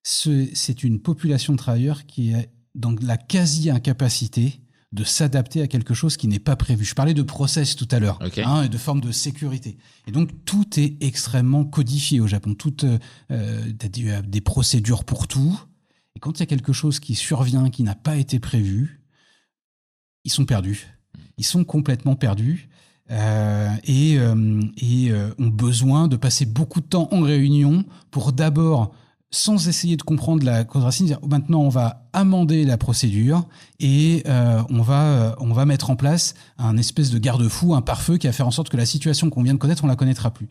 c'est une population de travailleurs qui est dans la quasi-incapacité de s'adapter à quelque chose qui n'est pas prévu. Je parlais de process tout à l'heure, et de forme de sécurité. Et donc, tout est extrêmement codifié au Japon. Des procédures pour tout. Et quand il y a quelque chose qui survient, qui n'a pas été prévu, ils sont perdus. Ils sont complètement perdus et ont besoin de passer beaucoup de temps en réunion pour d'abord, sans essayer de comprendre la cause racine, dire maintenant on va amender la procédure et on va mettre en place un espèce de garde-fou, un pare-feu qui va faire en sorte que la situation qu'on vient de connaître, on la connaîtra plus.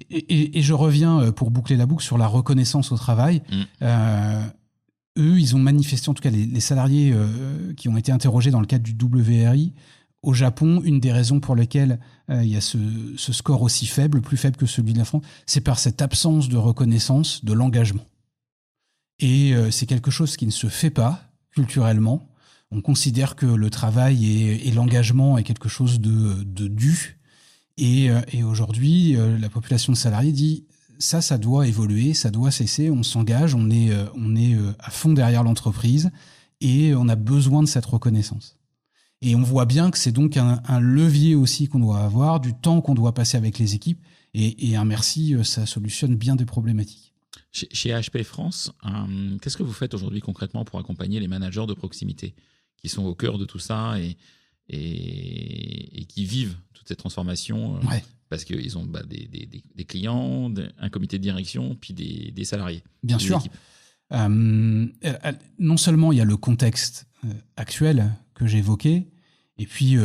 Et je reviens pour boucler la boucle sur la reconnaissance au travail. Eux, ils ont manifesté, en tout cas les salariés qui ont été interrogés dans le cadre du WRI, au Japon, une des raisons pour lesquelles il y a ce score aussi faible, plus faible que celui de la France, c'est par cette absence de reconnaissance de l'engagement. Et c'est quelque chose qui ne se fait pas culturellement. On considère que le travail et l'engagement est quelque chose de dû. Et aujourd'hui, la population de salariés dit ça doit évoluer, ça doit cesser, on s'engage, on est à fond derrière l'entreprise et on a besoin de cette reconnaissance. Et on voit bien que c'est donc un levier aussi qu'on doit avoir, du temps qu'on doit passer avec les équipes. Et un merci, ça solutionne bien des problématiques. Chez HP France, qu'est-ce que vous faites aujourd'hui concrètement pour accompagner les managers de proximité qui sont au cœur de tout ça et qui vivent toute cette transformation parce qu'ils ont des clients, un comité de direction, puis des salariés. Bien sûr. Non seulement il y a le contexte actuel que j'évoquais, et puis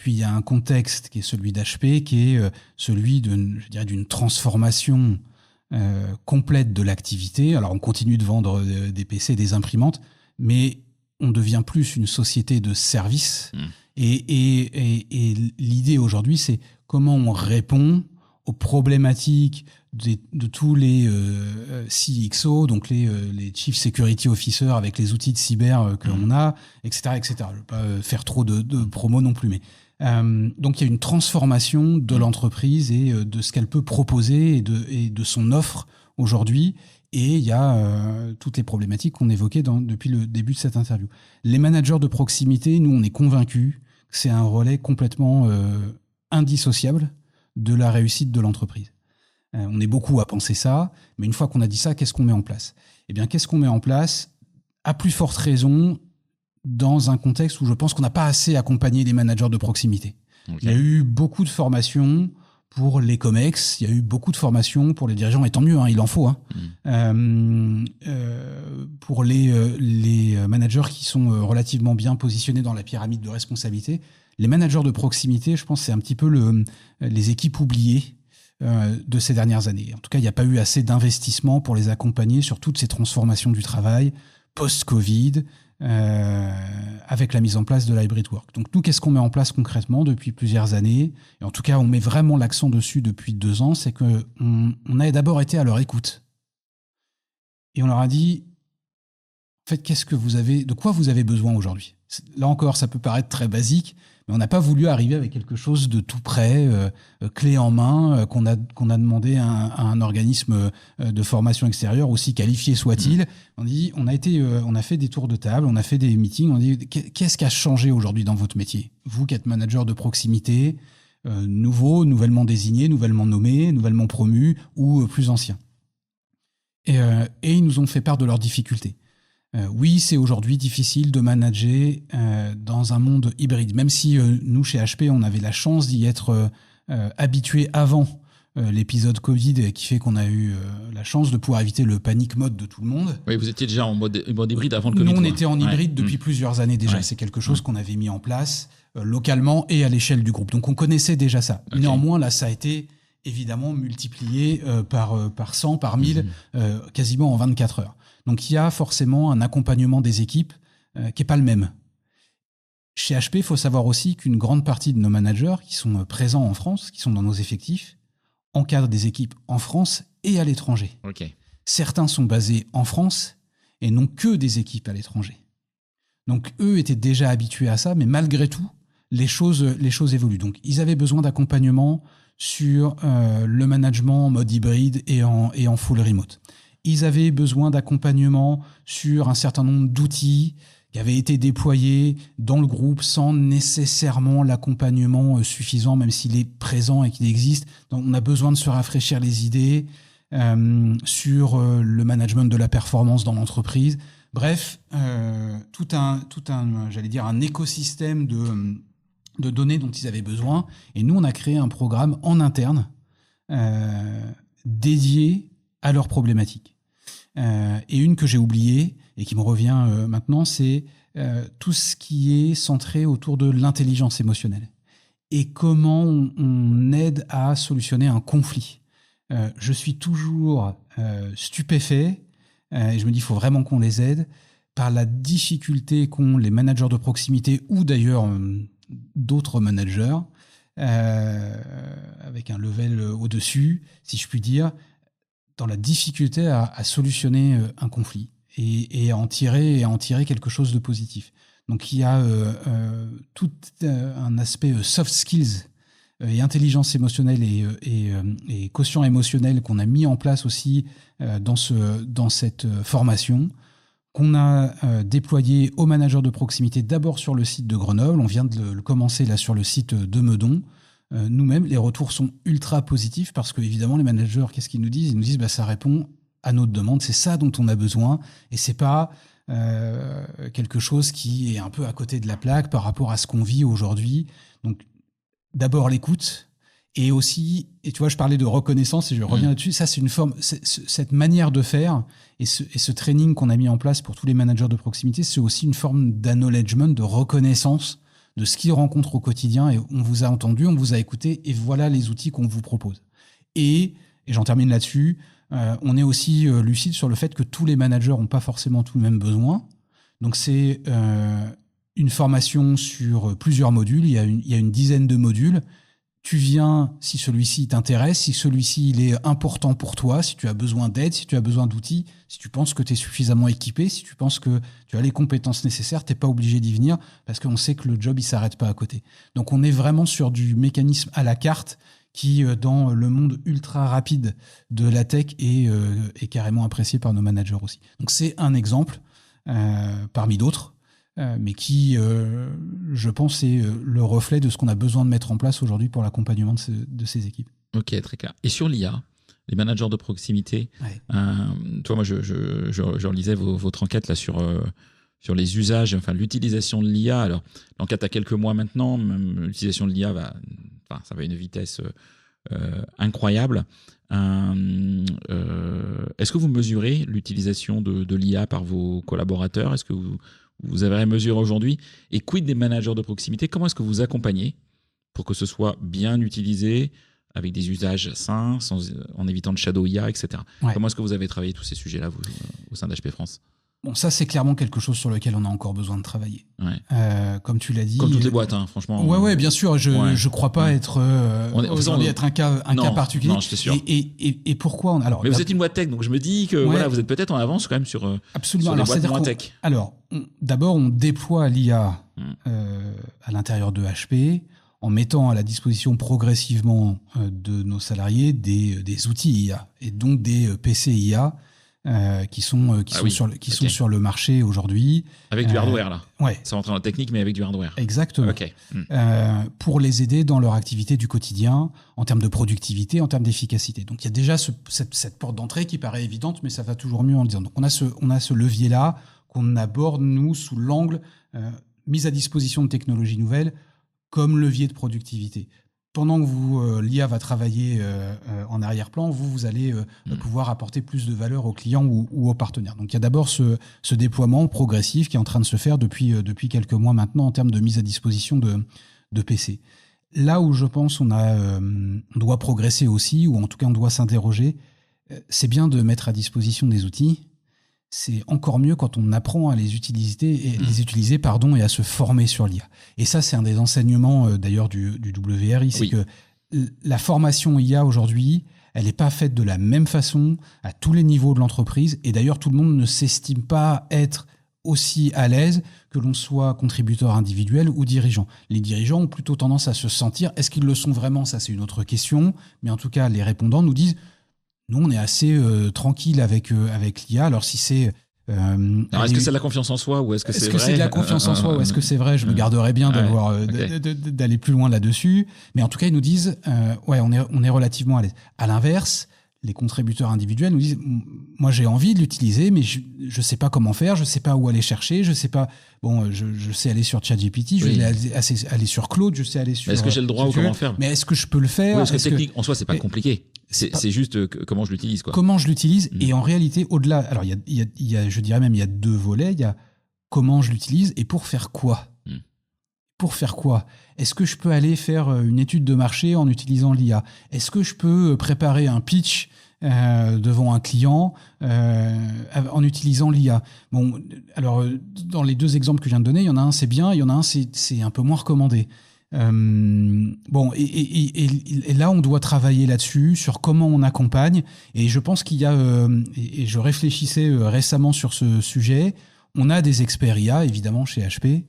il y a un contexte qui est celui d'HP, qui est celui d'une transformation complète de l'activité. Alors on continue de vendre des PC, des imprimantes, mais on devient plus une société de services. Et l'idée aujourd'hui, c'est comment on répond aux problématiques de tous les CXO, donc les Chief Security Officers avec les outils de cyber que l'on a, etc., etc. Je ne vais pas faire trop de promo non plus, mais donc il y a une transformation de l'entreprise et de ce qu'elle peut proposer et de son offre aujourd'hui. Et il y a toutes les problématiques qu'on évoquait depuis le début de cette interview. Les managers de proximité, nous, on est convaincus que c'est un relais complètement indissociable de la réussite de l'entreprise. On est beaucoup à penser ça, mais une fois qu'on a dit ça, qu'est-ce qu'on met en place ? Eh bien, qu'est-ce qu'on met en place ? À plus forte raison, dans un contexte où je pense qu'on n'a pas assez accompagné les managers de proximité. Okay. Il y a eu beaucoup de formations pour les COMEX, il y a eu beaucoup de formations pour les dirigeants, et tant mieux, il en faut. Pour les managers qui sont relativement bien positionnés dans la pyramide de responsabilité, les managers de proximité, je pense que c'est un petit peu les équipes oubliées de ces dernières années. En tout cas, il n'y a pas eu assez d'investissement pour les accompagner sur toutes ces transformations du travail post-Covid, avec la mise en place de l'hybrid work. Donc nous, qu'est-ce qu'on met en place concrètement depuis plusieurs années ? Et en tout cas, on met vraiment l'accent dessus depuis 2 ans, c'est qu'on a d'abord été à leur écoute. Et on leur a dit, en fait, de quoi vous avez besoin aujourd'hui ? Là encore, ça peut paraître très basique, mais on n'a pas voulu arriver avec quelque chose de tout prêt, clé en main, qu'on a demandé à un organisme de formation extérieure, aussi qualifié soit-il. On a fait des tours de table, on a fait des meetings, on a dit qu'est-ce qui a changé aujourd'hui dans votre métier ? Vous qui êtes manager de proximité, nouvellement désigné, nouvellement nommé, nouvellement promu ou plus ancien. Et ils nous ont fait part de leurs difficultés. Oui, c'est aujourd'hui difficile de manager dans un monde hybride, même si nous, chez HP, on avait la chance d'y être habitués avant l'épisode Covid, qui fait qu'on a eu la chance de pouvoir éviter le panic mode de tout le monde. Oui, vous étiez déjà en mode hybride avant le Covid. Nous, on était en hybride depuis plusieurs années déjà. C'est quelque chose qu'on avait mis en place localement et à l'échelle du groupe. Donc, on connaissait déjà ça. Okay. Néanmoins, là, ça a été évidemment multiplié par 100, par 1000, quasiment en 24 heures. Donc, il y a forcément un accompagnement des équipes qui n'est pas le même. Chez HP, il faut savoir aussi qu'une grande partie de nos managers qui sont présents en France, qui sont dans nos effectifs, encadrent des équipes en France et à l'étranger. Okay. Certains sont basés en France et n'ont que des équipes à l'étranger. Donc, eux étaient déjà habitués à ça, mais malgré tout, les choses évoluent. Donc, ils avaient besoin d'accompagnement sur le management en mode hybride et en full remote. Ils avaient besoin d'accompagnement sur un certain nombre d'outils qui avaient été déployés dans le groupe sans nécessairement l'accompagnement suffisant, même s'il est présent et qu'il existe. Donc, on a besoin de se rafraîchir les idées sur le management de la performance dans l'entreprise. Bref, tout un, j'allais dire, un écosystème de données dont ils avaient besoin. Et nous, on a créé un programme en interne dédié à leurs problématiques. Et une que j'ai oubliée et qui me revient maintenant, c'est tout ce qui est centré autour de l'intelligence émotionnelle et comment on aide à solutionner un conflit. Je suis toujours stupéfait et je me dis il faut vraiment qu'on les aide par la difficulté qu'ont les managers de proximité ou d'ailleurs d'autres managers avec un level au-dessus, si je puis dire, dans la difficulté à solutionner un conflit et à en tirer quelque chose de positif. Donc il y a tout un aspect soft skills et intelligence émotionnelle et quotient émotionnel qu'on a mis en place aussi dans cette formation, qu'on a déployé aux managers de proximité d'abord sur le site de Grenoble. On vient de le commencer là sur le site de Meudon. Nous-mêmes, les retours sont ultra positifs parce que évidemment les managers, qu'est-ce qu'ils nous disent ? Ils nous disent ça répond à notre demande, c'est ça dont on a besoin et c'est pas quelque chose qui est un peu à côté de la plaque par rapport à ce qu'on vit aujourd'hui. Donc d'abord l'écoute et aussi, et tu vois, je parlais de reconnaissance et je reviens là-dessus, ça c'est une forme, cette manière de faire et ce training qu'on a mis en place pour tous les managers de proximité, c'est aussi une forme d'acknowledgement, de reconnaissance de ce qu'ils rencontrent au quotidien, et on vous a entendu, on vous a écouté, et voilà les outils qu'on vous propose. Et j'en termine là-dessus, on est aussi lucide sur le fait que tous les managers n'ont pas forcément tout le même besoin. Donc c'est une formation sur plusieurs modules, il y a une dizaine de modules. Tu viens si celui-ci t'intéresse, si celui-ci il est important pour toi, si tu as besoin d'aide, si tu as besoin d'outils, si tu penses que tu es suffisamment équipé, si tu penses que tu as les compétences nécessaires, tu n'es pas obligé d'y venir parce qu'on sait que le job il s'arrête pas à côté. Donc on est vraiment sur du mécanisme à la carte qui, dans le monde ultra rapide de la tech, est carrément apprécié par nos managers aussi. Donc c'est un exemple parmi d'autres. Mais qui, je pense, est le reflet de ce qu'on a besoin de mettre en place aujourd'hui pour l'accompagnement de ces équipes. Ok, très clair. Et sur l'IA, les managers de proximité, toi, moi, je relisais votre enquête là, sur les usages, enfin l'utilisation de l'IA. Alors, l'enquête a quelques mois maintenant, même l'utilisation de l'IA ça va à une vitesse incroyable. Est-ce que vous mesurez l'utilisation de l'IA par vos collaborateurs ? Est-ce que vous avez mesure aujourd'hui? Et quid des managers de proximité? Comment est-ce que vous accompagnez pour que ce soit bien utilisé, avec des usages sains, en évitant de shadow IA, etc. Comment est-ce que vous avez travaillé tous ces sujets-là, vous, au sein d'HP France? Bon, ça, c'est clairement quelque chose sur lequel on a encore besoin de travailler. Comme tu l'as dit. Comme toutes les boîtes, hein, franchement. Ouais, bien sûr. Je crois pas être aujourd'hui être un cas particulier. Non, je t'assure. Et pourquoi alors, mais vous êtes une boîte tech, donc je me dis que voilà, vous êtes peut-être en avance quand même sur, absolument. Sur les boîtes moins tech. Alors, d'abord, on déploie l'IA à l'intérieur de HP en mettant à la disposition progressivement de nos salariés des outils IA et donc des PC IA. Qui sont sur le marché aujourd'hui. Avec du hardware, là. Ouais. Ça rentre dans la technique, mais avec du hardware. Exactement. Okay. Pour les aider dans leur activité du quotidien, en termes de productivité, en termes d'efficacité. Donc il y a déjà cette porte d'entrée qui paraît évidente, mais ça va toujours mieux en le disant. Donc on a ce levier-là qu'on aborde, nous, sous l'angle mise à disposition de technologies nouvelles comme levier de productivité. Pendant que l'IA va travailler en arrière-plan, vous allez pouvoir apporter plus de valeur aux clients ou aux partenaires. Donc il y a d'abord ce déploiement progressif qui est en train de se faire depuis quelques mois maintenant en termes de mise à disposition de PC. Là où je pense on doit progresser aussi, ou en tout cas on doit s'interroger, c'est bien de mettre à disposition des outils. C'est encore mieux quand on apprend à les utiliser, et à se former sur l'IA. Et ça, c'est un des enseignements d'ailleurs du WRI, c'est que la formation IA aujourd'hui, elle n'est pas faite de la même façon à tous les niveaux de l'entreprise. Et d'ailleurs, tout le monde ne s'estime pas être aussi à l'aise que l'on soit contributeur individuel ou dirigeant. Les dirigeants ont plutôt tendance à se sentir, est-ce qu'ils le sont vraiment? Ça, c'est une autre question. Mais en tout cas, les répondants nous disent, nous, on est assez tranquille avec l'IA. Alors, si c'est... Alors, est-ce que c'est de la confiance en soi ou est-ce que c'est vrai? Est-ce que c'est de la confiance en soi ou est-ce que c'est vrai? Je me garderais bien d'aller plus loin là-dessus. Mais en tout cas, ils nous disent, on est relativement à l'aise. À l'inverse, les contributeurs individuels nous disent « Moi, j'ai envie de l'utiliser, mais je ne sais pas comment faire, je ne sais pas où aller chercher, je sais pas... Bon, je sais aller sur ChatGPT, je sais aller sur Claude, je sais aller sur... Est-ce que j'ai le droit ou comment faire ? Mais est-ce que je peux le faire ? Oui, parce que technique, en soi, c'est pas compliqué. C'est juste comment je l'utilise, quoi. Comment je l'utilise. Et en réalité, au-delà... Alors, il y a, je dirais même, il y a 2 volets. Il y a comment je l'utilise et pour faire quoi ? Pour faire quoi ? Est-ce que je peux aller faire une étude de marché en utilisant l'IA ? Est-ce que je peux préparer un pitch devant un client en utilisant l'IA ? Bon, alors, dans les 2 exemples que je viens de donner, il y en a un, c'est bien, il y en a un, c'est un peu moins recommandé. Bon, et là, on doit travailler là-dessus, sur comment on accompagne. Et je pense qu'il y a, et je réfléchissais récemment sur ce sujet, on a des experts IA, évidemment, chez HP,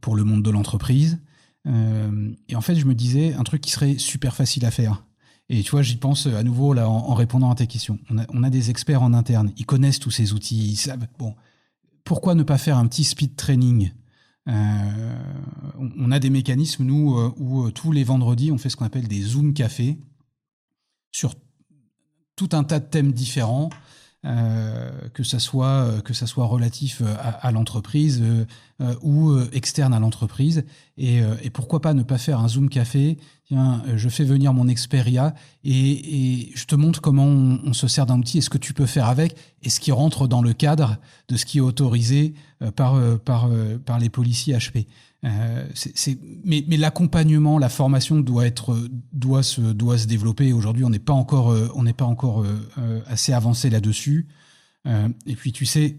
pour le monde de l'entreprise. Et en fait, je me disais un truc qui serait super facile à faire. Et tu vois, j'y pense à nouveau là en répondant à tes questions. On a des experts en interne, ils connaissent tous ces outils, ils savent. Bon, pourquoi ne pas faire un petit speed training ? On a des mécanismes, nous, où tous les vendredis, on fait ce qu'on appelle des Zoom cafés sur tout un tas de thèmes différents. Que ça soit relatif à l'entreprise ou externe à l'entreprise. Et pourquoi pas ne pas faire un Zoom café ? Tiens, je fais venir mon expert IA et je te montre comment on se sert d'un outil et ce que tu peux faire avec et ce qui rentre dans le cadre de ce qui est autorisé par les policiers HP. Mais l'accompagnement, la formation doit se développer. Aujourd'hui, on n'est pas encore assez avancé là-dessus. Et puis, tu sais,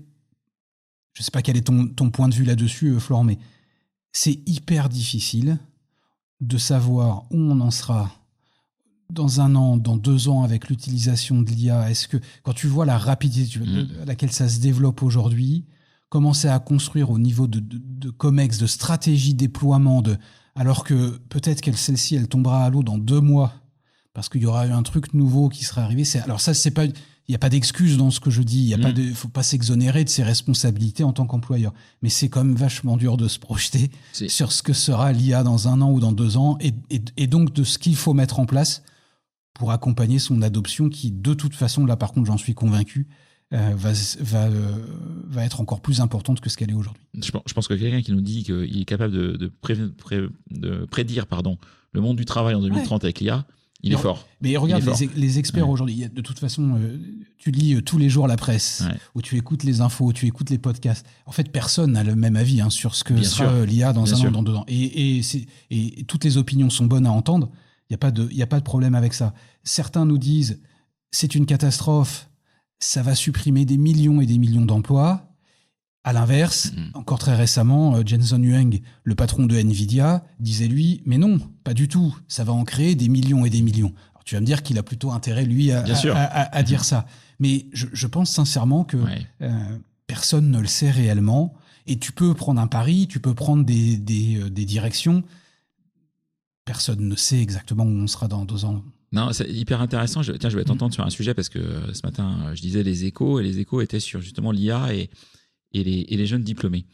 je sais pas quel est ton point de vue là-dessus, Florent, mais c'est hyper difficile de savoir où on en sera dans 1 an, dans 2 ans avec l'utilisation de l'IA. Est-ce que quand tu vois la rapidité à laquelle ça se développe aujourd'hui, commencer à construire au niveau de COMEX, de stratégie déploiement, alors que peut-être celle-ci, elle tombera à l'eau dans 2 mois, parce qu'il y aura eu un truc nouveau qui serait arrivé. Alors ça, c'est pas, il n'y a pas d'excuse dans ce que je dis, il faut pas s'exonérer de ses responsabilités en tant qu'employeur. Mais c'est quand même vachement dur de se projeter sur ce que sera l'IA dans 1 an ou dans 2 ans, et donc de ce qu'il faut mettre en place pour accompagner son adoption qui, de toute façon, là par contre, j'en suis convaincu, va être encore plus importante que ce qu'elle est aujourd'hui. Je pense que quelqu'un qui nous dit qu'il est capable de prédire le monde du travail en 2030 avec l'IA, il est fort. Mais regarde, les experts aujourd'hui, de toute façon, tu lis tous les jours la presse, ou tu écoutes les infos, tu écoutes les podcasts. En fait, personne n'a le même avis sur ce que sera l'IA dans 1 an, dans 2 ans. Et toutes les opinions sont bonnes à entendre. Il n'y a pas de problème avec ça. Certains nous disent c'est une catastrophe, ça va supprimer des millions et des millions d'emplois. À l'inverse, encore très récemment, Jensen Huang, le patron de Nvidia, disait lui, mais non, pas du tout, ça va en créer des millions et des millions. Alors, tu vas me dire qu'il a plutôt intérêt, lui, à dire ça. Mais je pense sincèrement que personne ne le sait réellement. Et tu peux prendre un pari, tu peux prendre des directions. Personne ne sait exactement où on sera dans 2 ans. Non, c'est hyper intéressant. Je vais t'entendre sur un sujet parce que ce matin, je disais les échos, et les échos étaient sur justement l'IA et les jeunes diplômés.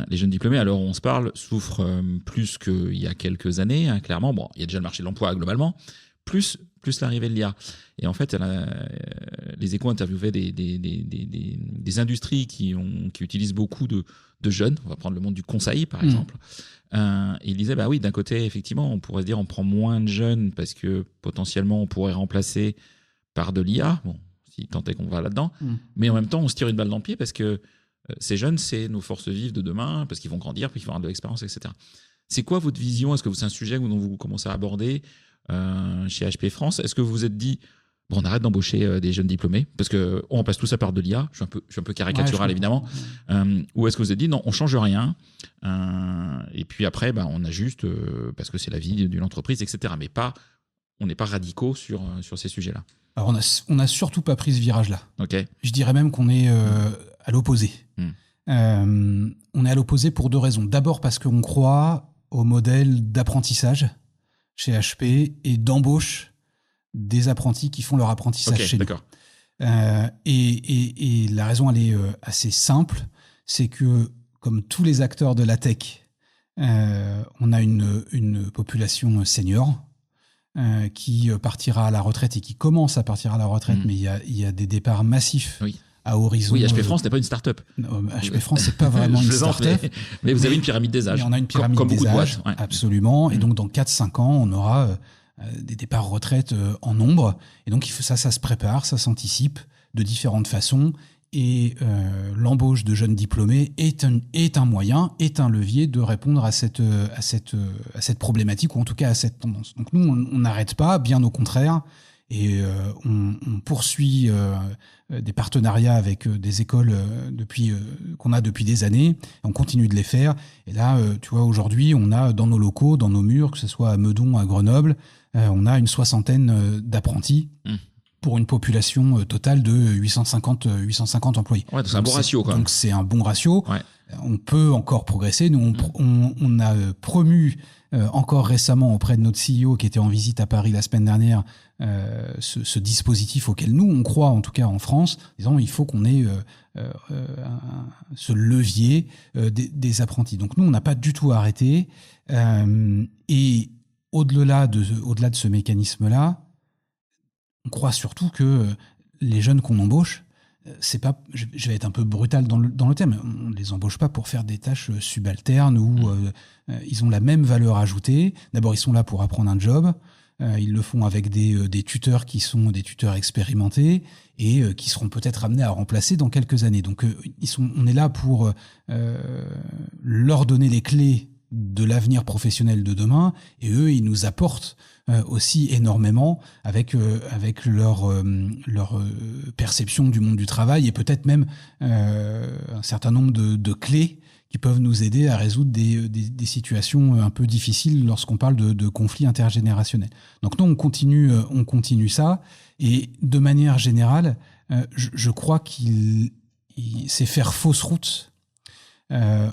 Les jeunes diplômés, alors on se parle, souffrent plus qu'il y a quelques années, clairement. Bon, il y a déjà le marché de l'emploi globalement, plus l'arrivée de l'IA. Et en fait, les échos interviewaient des industries qui utilisent beaucoup de jeunes. On va prendre le monde du conseil, par exemple. Et il disait, bah oui, d'un côté, effectivement, on pourrait se dire on prend moins de jeunes parce que potentiellement on pourrait remplacer par de l'IA, bon, si tant est qu'on va là-dedans, mais en même temps, on se tire une balle dans le pied parce que ces jeunes, c'est nos forces vives de demain, parce qu'ils vont grandir, puis qu'ils vont avoir de l'expérience, etc. C'est quoi votre vision ? Est-ce que c'est un sujet dont vous commencez à aborder chez HP France ? Est-ce que vous vous êtes dit, bon, on arrête d'embaucher des jeunes diplômés parce qu'on remplace tout ça par de l'IA. Je suis un peu caricatural, évidemment. Ou est-ce que vous vous êtes dit, non, on ne change rien et puis après, on ajuste parce que c'est la vie d'une entreprise, etc. Mais on n'est pas radicaux sur ces sujets-là. Alors, on n'a surtout pas pris ce virage-là. Okay. Je dirais même qu'on est à l'opposé. On est à l'opposé pour 2 raisons. D'abord parce qu'on croit au modèle d'apprentissage chez HP et d'embauche des apprentis qui font leur apprentissage chez nous. Et la raison, elle est assez simple, c'est que, comme tous les acteurs de la tech, on a une population senior, qui partira à la retraite et qui commence à partir à la retraite, mais il y a des départs massifs. Oui. À horizon. Oui, HP France n'est pas une start-up. HP France, c'est pas vraiment une start-up. Mais vous avez une pyramide des âges. Mais on a une pyramide comme des beaucoup âges, de boîtes. Ouais. Absolument. Et donc, dans 4-5 ans, on aura des départs retraite en nombre. Et donc, ça se prépare, ça s'anticipe de différentes façons. Et l'embauche de jeunes diplômés est un moyen, est un levier de répondre à cette problématique, ou en tout cas à cette tendance. Donc, nous, on n'arrête pas, bien au contraire. Et on poursuit des partenariats avec des écoles qu'on a depuis des années. On continue de les faire. Et là, tu vois, aujourd'hui, on a dans nos locaux, dans nos murs, que ce soit à Meudon, à Grenoble, on a une 60aine d'apprentis pour une population totale de 850 employés. Ouais, c'est un bon ratio, quoi. Donc c'est un bon ratio. Ouais. On peut encore progresser. Nous, on a promu encore récemment auprès de notre CEO qui était en visite à Paris la semaine dernière ce dispositif auquel nous, on croit en tout cas en France, disant il faut qu'on ait ce levier des apprentis. Donc nous, on n'a pas du tout arrêté. Et au-delà de ce mécanisme-là, on croit surtout que les jeunes qu'on embauche, c'est pas, je vais être un peu brutal dans le thème, on ne les embauche pas pour faire des tâches subalternes où ils ont la même valeur ajoutée. D'abord, ils sont là pour apprendre un job. Ils le font avec des tuteurs qui sont des tuteurs expérimentés et qui seront peut-être amenés à remplacer dans quelques années. Donc, on est là pour leur donner les clés de l'avenir professionnel de demain, et eux, ils nous apportent aussi énormément avec leur perception du monde du travail et peut-être même un certain nombre de clés qui peuvent nous aider à résoudre des situations un peu difficiles lorsqu'on parle de conflits intergénérationnels. Donc nous, on continue ça, et de manière générale, je crois qu'il c'est faire fausse route, en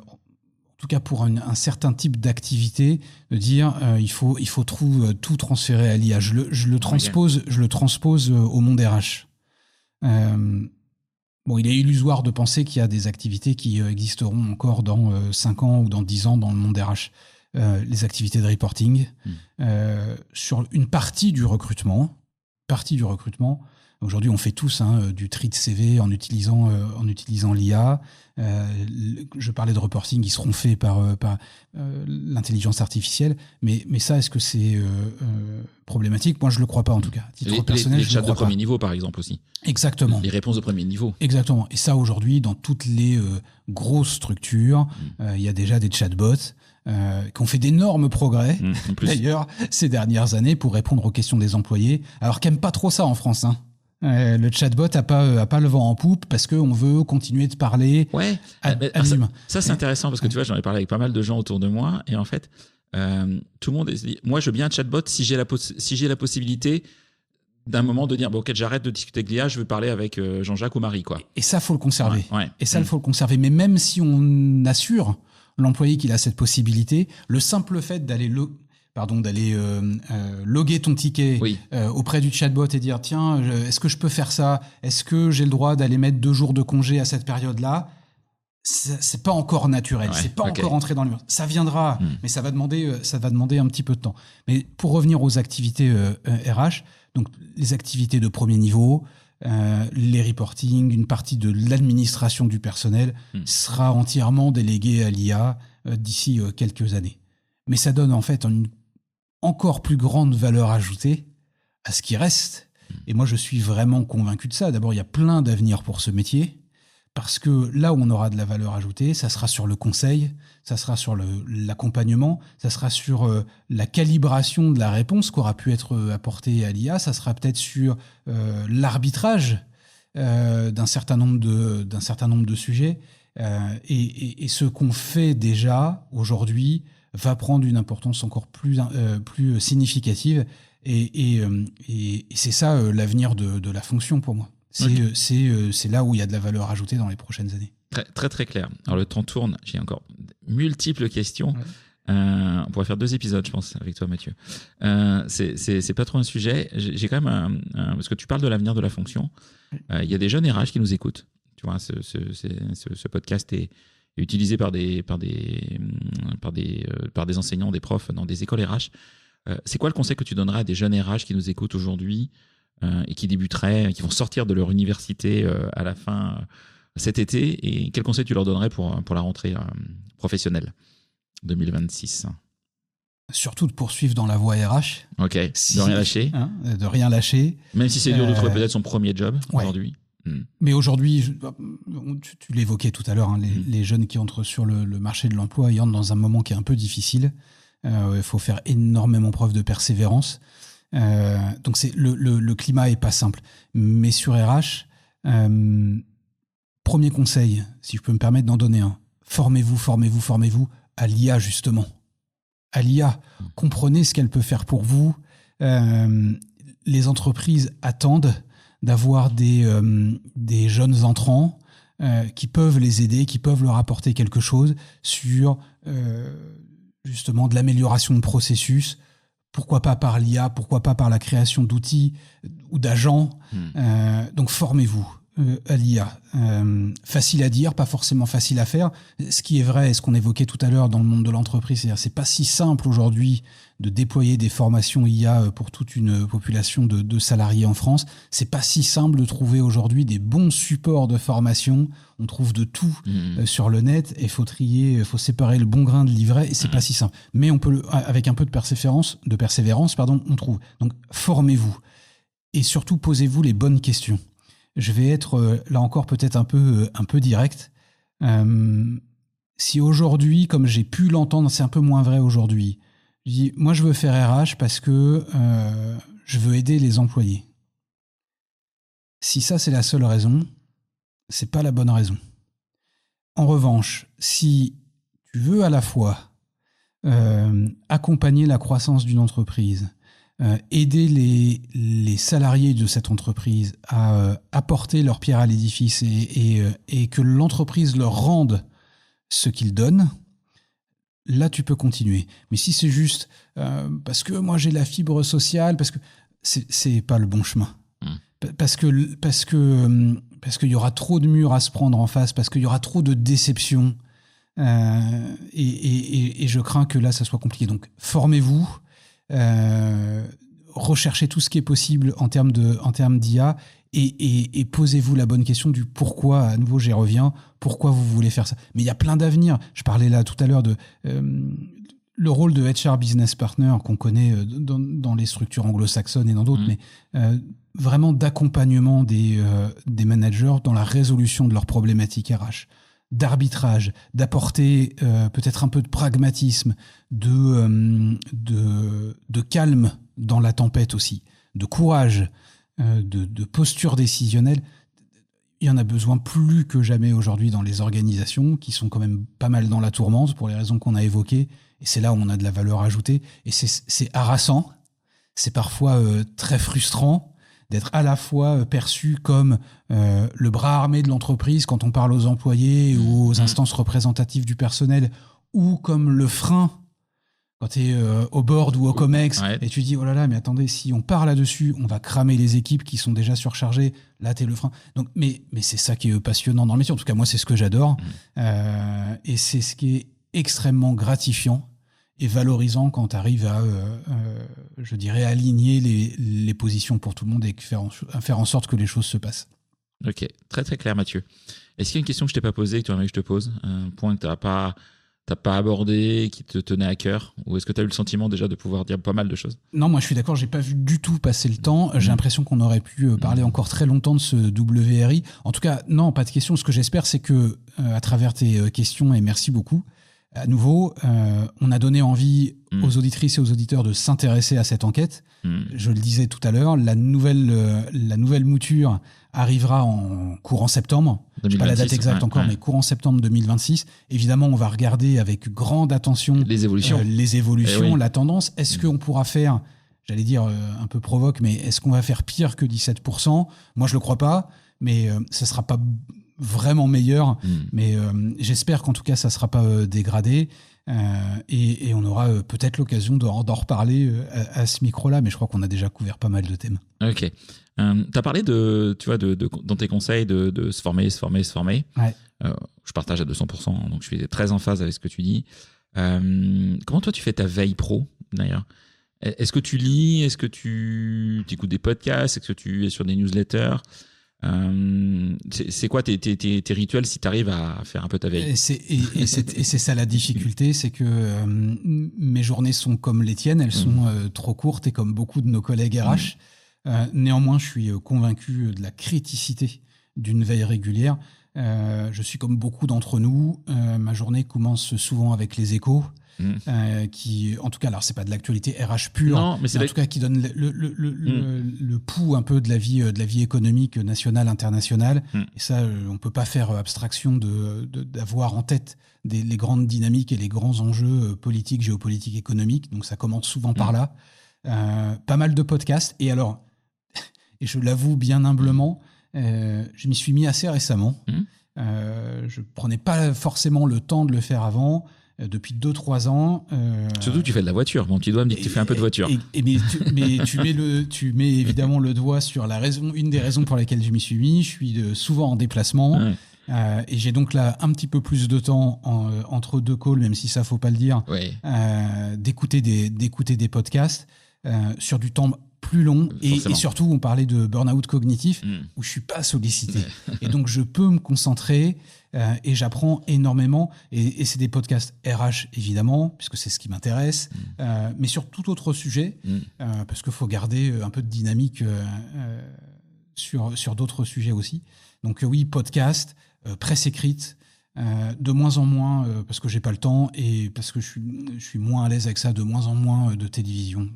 tout cas pour un certain type d'activité, de dire il faut tout transférer à l'IA. Je le transpose au monde RH. Bon, il est illusoire de penser qu'il y a des activités qui existeront encore dans 5 ans ou dans 10 ans dans le monde RH. Les activités de reporting, sur une partie du recrutement. Aujourd'hui, on fait tous du tri de CV en utilisant l'IA. Je parlais de reporting, ils seront faits par l'intelligence artificielle. Mais ça, est-ce que c'est problématique ? Moi, je ne le crois pas, en tout cas. À titre personnel, les chats de premier niveau, par exemple, aussi. Exactement. Les réponses de premier niveau. Exactement. Et ça, aujourd'hui, dans toutes les grosses structures, il y a déjà des chatbots qui ont fait d'énormes progrès, d'ailleurs, ces dernières années, pour répondre aux questions des employés. Alors qu'ils n'aiment pas trop ça en France, le chatbot a pas le vent en poupe parce qu'on veut continuer de parler à l'humain. Ça, c'est intéressant parce que tu vois, j'en ai parlé avec pas mal de gens autour de moi, et en fait, tout le monde dit, moi, je veux bien un chatbot si j'ai la possibilité d'un moment de dire, bon, ok, j'arrête de discuter avec l'IA, je veux parler avec Jean-Jacques ou Marie, quoi. Et ça, faut le conserver. Ouais. Et ça, il faut le conserver. Mais même si on assure l'employé qu'il a cette possibilité, le simple fait d'aller loguer ton ticket auprès du chatbot et dire tiens, est-ce que je peux faire ça ? Est-ce que j'ai le droit d'aller mettre 2 jours de congé à cette période-là ? C'est pas encore naturel, c'est pas encore entré dans le mur. Ça viendra, mais ça va demander un petit peu de temps. Mais pour revenir aux activités RH, donc les activités de premier niveau, les reporting, une partie de l'administration du personnel sera entièrement déléguée à l'IA d'ici quelques années. Mais ça donne en fait une encore plus grande valeur ajoutée à ce qui reste. Et moi, je suis vraiment convaincu de ça. D'abord, il y a plein d'avenir pour ce métier, parce que là où on aura de la valeur ajoutée, ça sera sur le conseil, ça sera sur l'accompagnement, ça sera sur la calibration de la réponse qu'aura pu être apportée à l'IA, ça sera peut-être sur l'arbitrage d'un certain nombre de sujets. Et ce qu'on fait déjà aujourd'hui va prendre une importance encore plus significative. Et c'est ça l'avenir de la fonction pour moi. C'est là où il y a de la valeur ajoutée dans les prochaines années. Très, très, très clair. Alors le temps tourne, j'ai encore multiples questions. On pourrait faire 2 épisodes, je pense, avec toi, Mathieu. C'est pas trop un sujet. J'ai quand même parce que tu parles de l'avenir de la fonction. Il y a des jeunes RH qui nous écoutent. Tu vois, ce podcast est utilisé par des enseignants, des profs dans des écoles RH. C'est quoi le conseil que tu donneras à des jeunes RH qui nous écoutent aujourd'hui et qui débuteraient, qui vont sortir de leur université à la fin cet été, et quel conseil tu leur donnerais pour la rentrée professionnelle 2026? Surtout de poursuivre dans la voie RH. Ok, de rien lâcher. De rien lâcher. Même si c'est dur de trouver peut-être son premier job aujourd'hui. Mais aujourd'hui, tu l'évoquais tout à l'heure, les jeunes qui entrent sur le marché de l'emploi, ils entrent dans un moment qui est un peu difficile. Il faut faire énormément preuve de persévérance. Donc le climat est pas simple. Mais sur RH, premier conseil, si je peux me permettre d'en donner un, formez-vous à l'IA justement. À l'IA, comprenez ce qu'elle peut faire pour vous. Les entreprises attendent d'avoir des jeunes entrants qui peuvent les aider, qui peuvent leur apporter quelque chose sur justement de l'amélioration de processus. Pourquoi pas par l'IA, pourquoi pas par la création d'outils ou d'agents. Donc formez-vous à l'IA. Facile à dire, pas forcément facile à faire. Ce qui est vrai, et ce qu'on évoquait tout à l'heure dans le monde de l'entreprise, c'est-à-dire c'est pas si simple aujourd'hui de déployer des formations IA pour toute une population de salariés en France. C'est pas si simple de trouver aujourd'hui des bons supports de formation. On trouve de tout sur le net, et faut trier, faut séparer le bon grain de l'ivraie, et c'est pas si simple. Mais on peut, avec un peu de persévérance, on trouve. Donc formez-vous, et surtout posez-vous les bonnes questions. Je vais être, là encore, peut-être un peu direct. Si aujourd'hui, comme j'ai pu l'entendre, c'est un peu moins vrai aujourd'hui, je dis, moi, je veux faire RH parce que je veux aider les employés. Si ça, c'est la seule raison, c'est pas la bonne raison. En revanche, si tu veux à la fois accompagner la croissance d'une entreprise, aider les salariés de cette entreprise à apporter leur pierre à l'édifice et que l'entreprise leur rende ce qu'ils donnent, là tu peux continuer. Mais si c'est juste parce que moi j'ai la fibre sociale, parce que c'est pas le bon chemin. Parce qu'il y aura trop de murs à se prendre en face, parce qu'il y aura trop de déceptions, et je crains que là ça soit compliqué. Donc formez-vous. Recherchez tout ce qui est possible en termes d'IA, et posez-vous la bonne question du pourquoi. À nouveau, j'y reviens. Pourquoi vous voulez faire ça? Mais il y a plein d'avenirs. Je parlais là tout à l'heure de le rôle de HR Business Partner qu'on connaît dans les structures anglo-saxonnes et dans d'autres, mais vraiment d'accompagnement des managers dans la résolution de leurs problématiques RH, d'arbitrage, d'apporter peut-être un peu de pragmatisme, de calme dans la tempête aussi, de courage, de posture décisionnelle. Il y en a besoin plus que jamais aujourd'hui dans les organisations qui sont quand même pas mal dans la tourmente pour les raisons qu'on a évoquées, et c'est là où on a de la valeur ajoutée, et c'est harassant, c'est parfois très frustrant d'être à la fois perçu comme le bras armé de l'entreprise quand on parle aux employés ou aux instances représentatives du personnel, ou comme le frein quand tu es au board ou au COMEX, et tu dis, oh là là, mais attendez, si on part là-dessus, on va cramer les équipes qui sont déjà surchargées. Là, tu es le frein. Donc, mais c'est ça qui est passionnant dans le métier. En tout cas, moi, c'est ce que j'adore. Et c'est ce qui est extrêmement gratifiant et valorisant quand tu arrives à, je dirais, aligner les positions pour tout le monde et faire en sorte que les choses se passent. Ok, très très clair, Mathieu. Est-ce qu'il y a une question que je t'ai pas posée, que tu aimerais que je te pose, un point que tu n'as pas abordé, qui te tenait à cœur, ou est-ce que tu as eu le sentiment déjà de pouvoir dire pas mal de choses? Non, moi je suis d'accord, j'ai pas vu du tout passer le temps. J'ai l'impression qu'on aurait pu parler encore très longtemps de ce WRI. En tout cas, non, pas de question. Ce que j'espère, c'est que à travers tes questions, et merci beaucoup, à nouveau, on a donné envie aux auditrices et aux auditeurs de s'intéresser à cette enquête. Je le disais tout à l'heure, la nouvelle mouture arrivera en courant septembre. Je n'ai pas la date exacte encore, mais courant septembre 2026. Évidemment, on va regarder avec grande attention les évolutions, la tendance. Est-ce qu'on pourra faire, j'allais dire un peu provoque, mais est-ce qu'on va faire pire que 17%? Moi, je ne le crois pas, mais ça ne sera pas vraiment meilleur. Mais j'espère qu'en tout cas, ça ne sera pas dégradé. Et on aura peut-être l'occasion d'en reparler à ce micro-là, mais je crois qu'on a déjà couvert pas mal de thèmes. Ok. Tu as parlé dans tes conseils de se former. Ouais. Je partage à 200%, donc je suis très en phase avec ce que tu dis. Comment toi tu fais ta veille pro, d'ailleurs? Est-ce que tu lis? Est-ce que tu écoutes des podcasts? Est-ce que tu es sur des newsletters? C'est quoi tes rituels si tu arrives à faire un peu ta veille? Et c'est ça la difficulté, c'est que mes journées sont comme les tiennes, elles sont trop courtes et comme beaucoup de nos collègues RH. Néanmoins, je suis convaincu de la criticité d'une veille régulière. Je suis comme beaucoup d'entre nous. Ma journée commence souvent avec les échos. Qui, en tout cas, alors c'est pas de l'actualité RH pure, non, mais en tout cas qui donne le pouls un peu de la vie économique nationale, internationale. Et ça, on peut pas faire abstraction d'avoir en tête les grandes dynamiques et les grands enjeux politiques, géopolitiques, économiques. Donc ça commence souvent par là. Pas mal de podcasts. Et alors, et je l'avoue bien humblement, je m'y suis mis assez récemment. Je prenais pas forcément le temps de le faire avant. Depuis 2-3 ans. Surtout que tu fais de la voiture. Mon petit doigt me dit que tu fais un peu de voiture. Mais tu mets évidemment le doigt sur une des raisons pour lesquelles je m'y suis mis. Je suis souvent en déplacement. Et j'ai donc là un petit peu plus de temps entre deux calls, même si ça, faut pas le dire, d'écouter des podcasts sur du temps plus long. Et surtout, on parlait de burn-out cognitif, où je suis pas sollicité. Et donc, je peux me concentrer et j'apprends énormément. Et c'est des podcasts RH, évidemment, puisque c'est ce qui m'intéresse, mais sur tout autre sujet, parce qu'il faut garder un peu de dynamique sur d'autres sujets aussi. Donc oui, podcast, presse écrite, de moins en moins, parce que j'ai pas le temps et parce que je suis moins à l'aise avec ça, de moins en moins de télévision.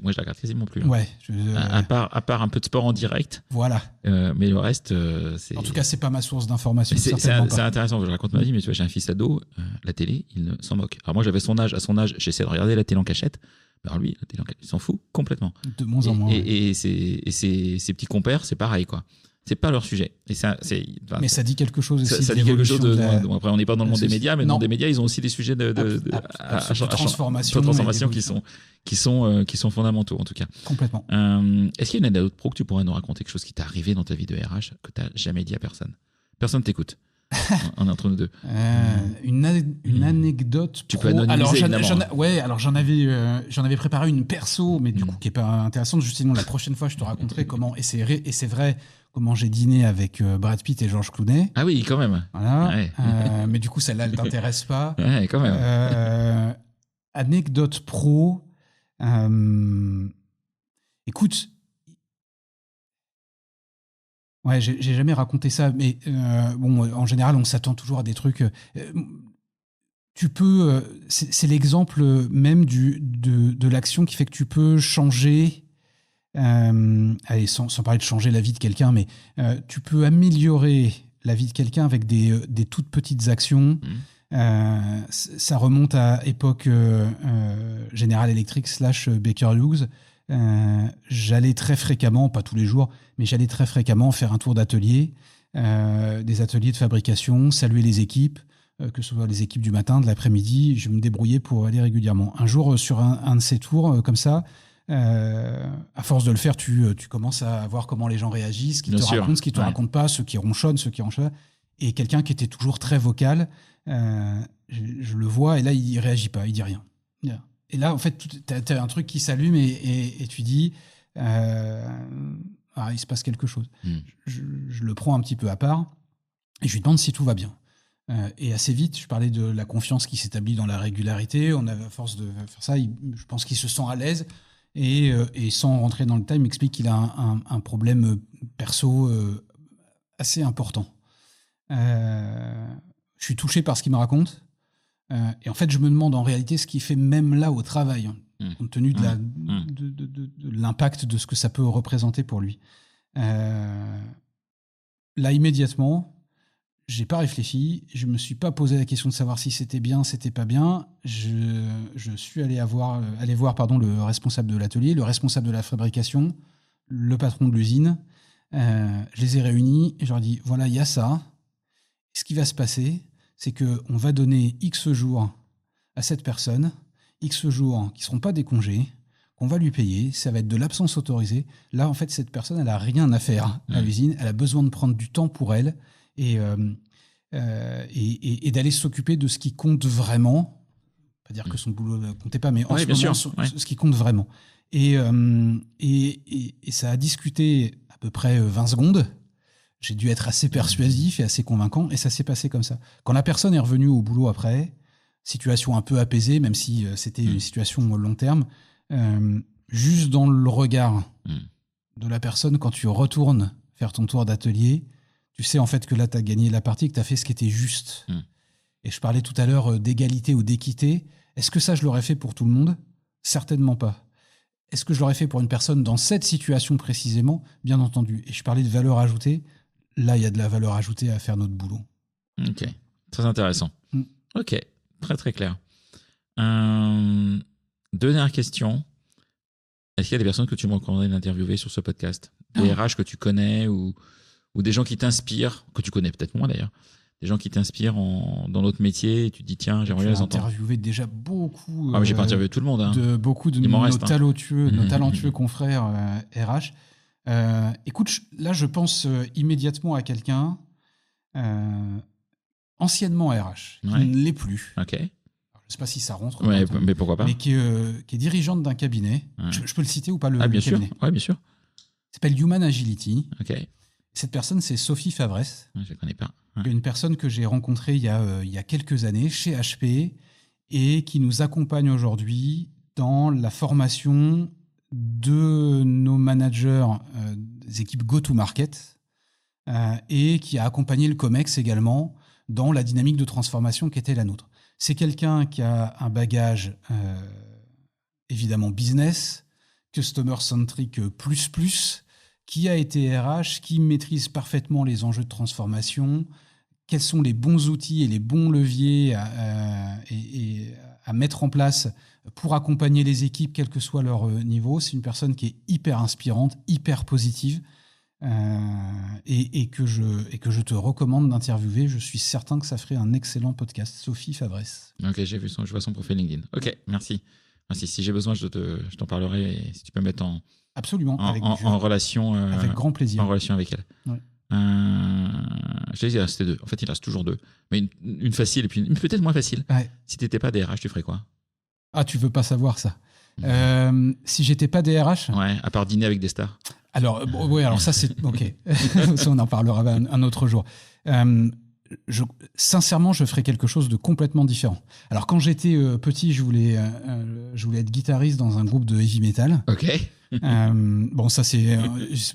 Moi, je la regarde quasiment plus. Ouais. À part un peu de sport en direct. Voilà. Mais le reste, c'est... En tout cas, c'est pas ma source d'information. C'est intéressant. Je raconte ma vie, mais tu vois, j'ai un fils ado. La télé, il s'en moque. Alors moi, j'avais son âge. À son âge, j'essaie de regarder la télé en cachette. Alors lui, la télé en cachette, il s'en fout complètement. De moins en moins. Et ses petits compères, c'est pareil, quoi. C'est pas leur sujet. Et ça, mais ça dit quelque chose aussi. Ça dit quelque chose bon, après, on n'est pas dans le monde des médias, mais dans des médias, ils ont aussi des sujets de transformation qui sont fondamentaux, en tout cas. Complètement. Est-ce qu'il y a une anecdote pro que tu pourrais nous raconter, quelque chose qui t'est arrivé dans ta vie de RH que tu n'as jamais dit à personne? Personne t'écoute. On est entre nous deux. Une anecdote. Tu peux anonymiser, alors j'en avais préparé une perso, mais du coup qui est pas intéressante. Sinon la prochaine fois je te raconterai comment. Et c'est vrai comment j'ai dîné avec Brad Pitt et George Clooney. Ah oui, quand même. Voilà. Ouais. Mais du coup celle-là elle t'intéresse pas. Ouais, quand même. Anecdote pro. Écoute. Ouais, j'ai jamais raconté ça, mais bon, en général, on s'attend toujours à des trucs. Tu peux, c'est l'exemple même de l'action qui fait que tu peux changer. Allez, sans parler de changer la vie de quelqu'un, mais tu peux améliorer la vie de quelqu'un avec des toutes petites actions. Ça remonte à époque General Electric / Baker Hughes. J'allais très fréquemment, pas tous les jours, mais j'allais très fréquemment faire un tour d'atelier, des ateliers de fabrication, saluer les équipes, que ce soit les équipes du matin, de l'après-midi, je me débrouillais pour aller régulièrement. Un jour, sur un de ces tours comme ça, à force de le faire, tu commences à voir comment les gens réagissent, ce qu'ils te racontent, ce qu'ils te racontent pas, ceux qui ronchonnent, ceux qui ronchonnent. Et quelqu'un qui était toujours très vocal, je le vois, et là, il réagit pas, il dit rien. Et là, en fait, tu as un truc qui s'allume et tu dis il se passe quelque chose. Je le prends un petit peu à part et je lui demande si tout va bien. Et assez vite, je parlais de la confiance qui s'établit dans la régularité. On a, à force de faire ça, je pense qu'il se sent à l'aise. Et sans rentrer dans le détail, il m'explique qu'il a un problème perso assez important. Je suis touché par ce qu'il me raconte. Et en fait, je me demande en réalité ce qu'il fait même là au travail, compte tenu de l'impact de ce que ça peut représenter pour lui. Là, immédiatement, j'ai pas réfléchi, je me suis pas posé la question de savoir si c'était bien, c'était pas bien. Je suis allé voir le responsable de l'atelier, le responsable de la fabrication, le patron de l'usine. Je les ai réunis et je leur ai dit voilà, il y a ça. Ce qui va se passer, c'est qu'on va donner X jours à cette personne, X jours qui ne seront pas des congés, qu'on va lui payer, ça va être de l'absence autorisée. Là, en fait, cette personne, elle n'a rien à faire à l'usine, elle a besoin de prendre du temps pour elle et d'aller s'occuper de ce qui compte vraiment, pas dire que son boulot ne comptait pas, mais en Ouais, ce bien moment, sûr, ouais. ce qui compte vraiment. Et ça a discuté à peu près 20 secondes. J'ai dû être assez persuasif et assez convaincant, et ça s'est passé comme ça. Quand la personne est revenue au boulot après, situation un peu apaisée, même si c'était une situation long terme, juste dans le regard de la personne, quand tu retournes faire ton tour d'atelier, tu sais en fait que là, tu as gagné la partie, que tu as fait ce qui était juste. Et je parlais tout à l'heure d'égalité ou d'équité. Est-ce que ça, je l'aurais fait pour tout le monde ? Certainement pas. Est-ce que je l'aurais fait pour une personne dans cette situation précisément ? Bien entendu. Et je parlais de valeur ajoutée. Là, il y a de la valeur ajoutée à faire notre boulot. Ok, très intéressant. Ok, très très clair. Dernière question. Est-ce qu'il y a des personnes que tu me recommanderais d'interviewer sur ce podcast ? Des RH que tu connais ou des gens qui t'inspirent, que tu connais peut-être moins d'ailleurs, des gens qui t'inspirent dans notre métier et tu te dis tiens, j'aimerais bien les entendre. J'ai interviewé déjà beaucoup. Mais j'ai pas interviewé tout le monde. De beaucoup de nos talentueux confrères RH. Écoute, là, je pense immédiatement à quelqu'un anciennement RH, qui ne l'est plus. Ok. Alors, je ne sais pas si ça rentre. Mais pourquoi pas. Mais qui est dirigeante d'un cabinet. Je peux le citer ou pas, le bien cabinet ? Bien sûr. Il s'appelle Human Agility. Ok. Cette personne, c'est Sophie Favresse. Je ne connais pas. Une personne que j'ai rencontrée il y a quelques années chez HP et qui nous accompagne aujourd'hui dans la formation de nos managers des équipes go-to-market et qui a accompagné le COMEX également dans la dynamique de transformation qui était la nôtre. C'est quelqu'un qui a un bagage évidemment business, customer-centric plus, qui a été RH, qui maîtrise parfaitement les enjeux de transformation, quels sont les bons outils et les bons leviers à mettre en place pour accompagner les équipes, quel que soit leur niveau. C'est une personne qui est hyper inspirante, hyper positive et que je te recommande d'interviewer. Je suis certain que ça ferait un excellent podcast. Sophie Favresse. Ok, je vois son profil LinkedIn. Ok, merci. Si j'ai besoin, je t'en parlerai et si tu peux me mettre en relation. Avec grand plaisir. En relation avec elle. Ouais. Je t'ai dit, il restait 2. En fait, il reste toujours 2. Mais une facile et puis une peut-être moins facile. Ouais. Si tu n'étais pas DRH, tu ferais quoi ? Ah, tu veux pas savoir ça. Si j'étais pas DRH ? Ouais, à part dîner avec des stars. Alors ça c'est ok. Ça, on en parlera un autre jour. Sincèrement, je ferais quelque chose de complètement différent. Alors quand j'étais petit, je voulais être guitariste dans un groupe de heavy metal. Ok. Bon, ça c'est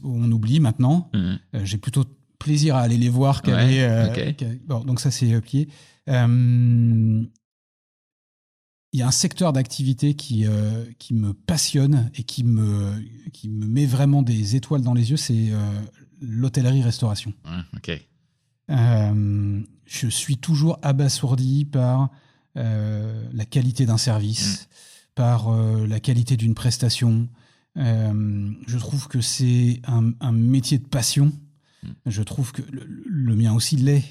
on oublie maintenant. J'ai plutôt plaisir à aller les voir qu'aller. Bon, donc ça c'est plié. Il y a un secteur d'activité qui me passionne et qui me met vraiment des étoiles dans les yeux, c'est l'hôtellerie-restauration. Ok. Je suis toujours abasourdi par la qualité d'un service, par la qualité d'une prestation. Je trouve que c'est un métier de passion. Je trouve que le mien aussi l'est.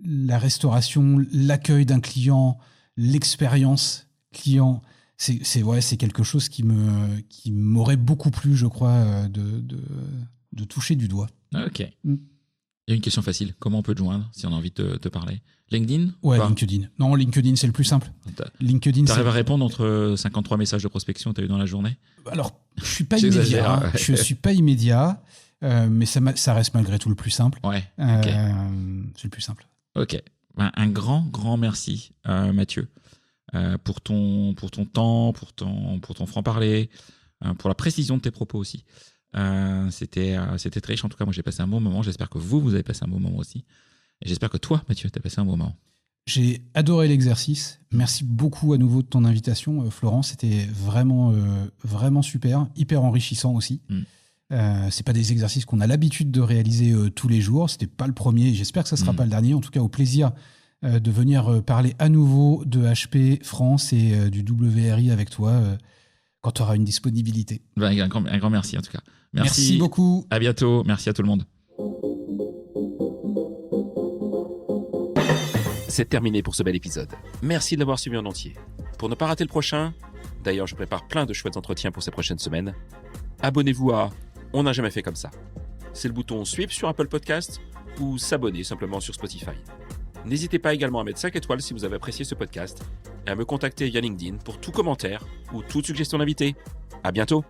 La restauration, l'accueil d'un client, l'expérience client, c'est quelque chose qui m'aurait beaucoup plu, je crois, de toucher du doigt. Ok. Il y a une question facile. Comment on peut te joindre si on a envie de te parler ? LinkedIn ? Ouais, LinkedIn. Non, LinkedIn, c'est le plus simple. T'arrives à répondre entre 53 messages de prospection que tu as eu dans la journée ? Alors, je suis pas immédiat. Je suis pas immédiat, mais ça reste malgré tout le plus simple. Ouais. C'est le plus simple. Ok. Un grand merci, Mathieu, pour ton temps, pour ton franc-parler, pour la précision de tes propos aussi. C'était très riche. En tout cas, moi, j'ai passé un bon moment. J'espère que vous avez passé un bon moment aussi. Et j'espère que toi, Mathieu, tu as passé un bon moment. J'ai adoré l'exercice. Merci beaucoup à nouveau de ton invitation, Florent. C'était vraiment, vraiment super, hyper enrichissant aussi. C'est pas des exercices qu'on a l'habitude de réaliser tous les jours. C'était pas le premier. J'espère que ça sera pas le dernier. En tout cas, au plaisir de venir parler à nouveau de HP France et du WRI avec toi quand tu auras une disponibilité. Un grand merci en tout cas. Merci beaucoup. À bientôt. Merci à tout le monde. C'est terminé pour ce bel épisode. Merci de l'avoir suivi en entier. Pour ne pas rater le prochain, d'ailleurs je prépare plein de chouettes entretiens pour ces prochaines semaines, abonnez-vous à On n'a jamais fait comme ça. C'est le bouton suivre sur Apple Podcast ou s'abonner simplement sur Spotify. N'hésitez pas également à mettre 5 étoiles si vous avez apprécié ce podcast et à me contacter via LinkedIn pour tout commentaire ou toute suggestion d'invité. À bientôt!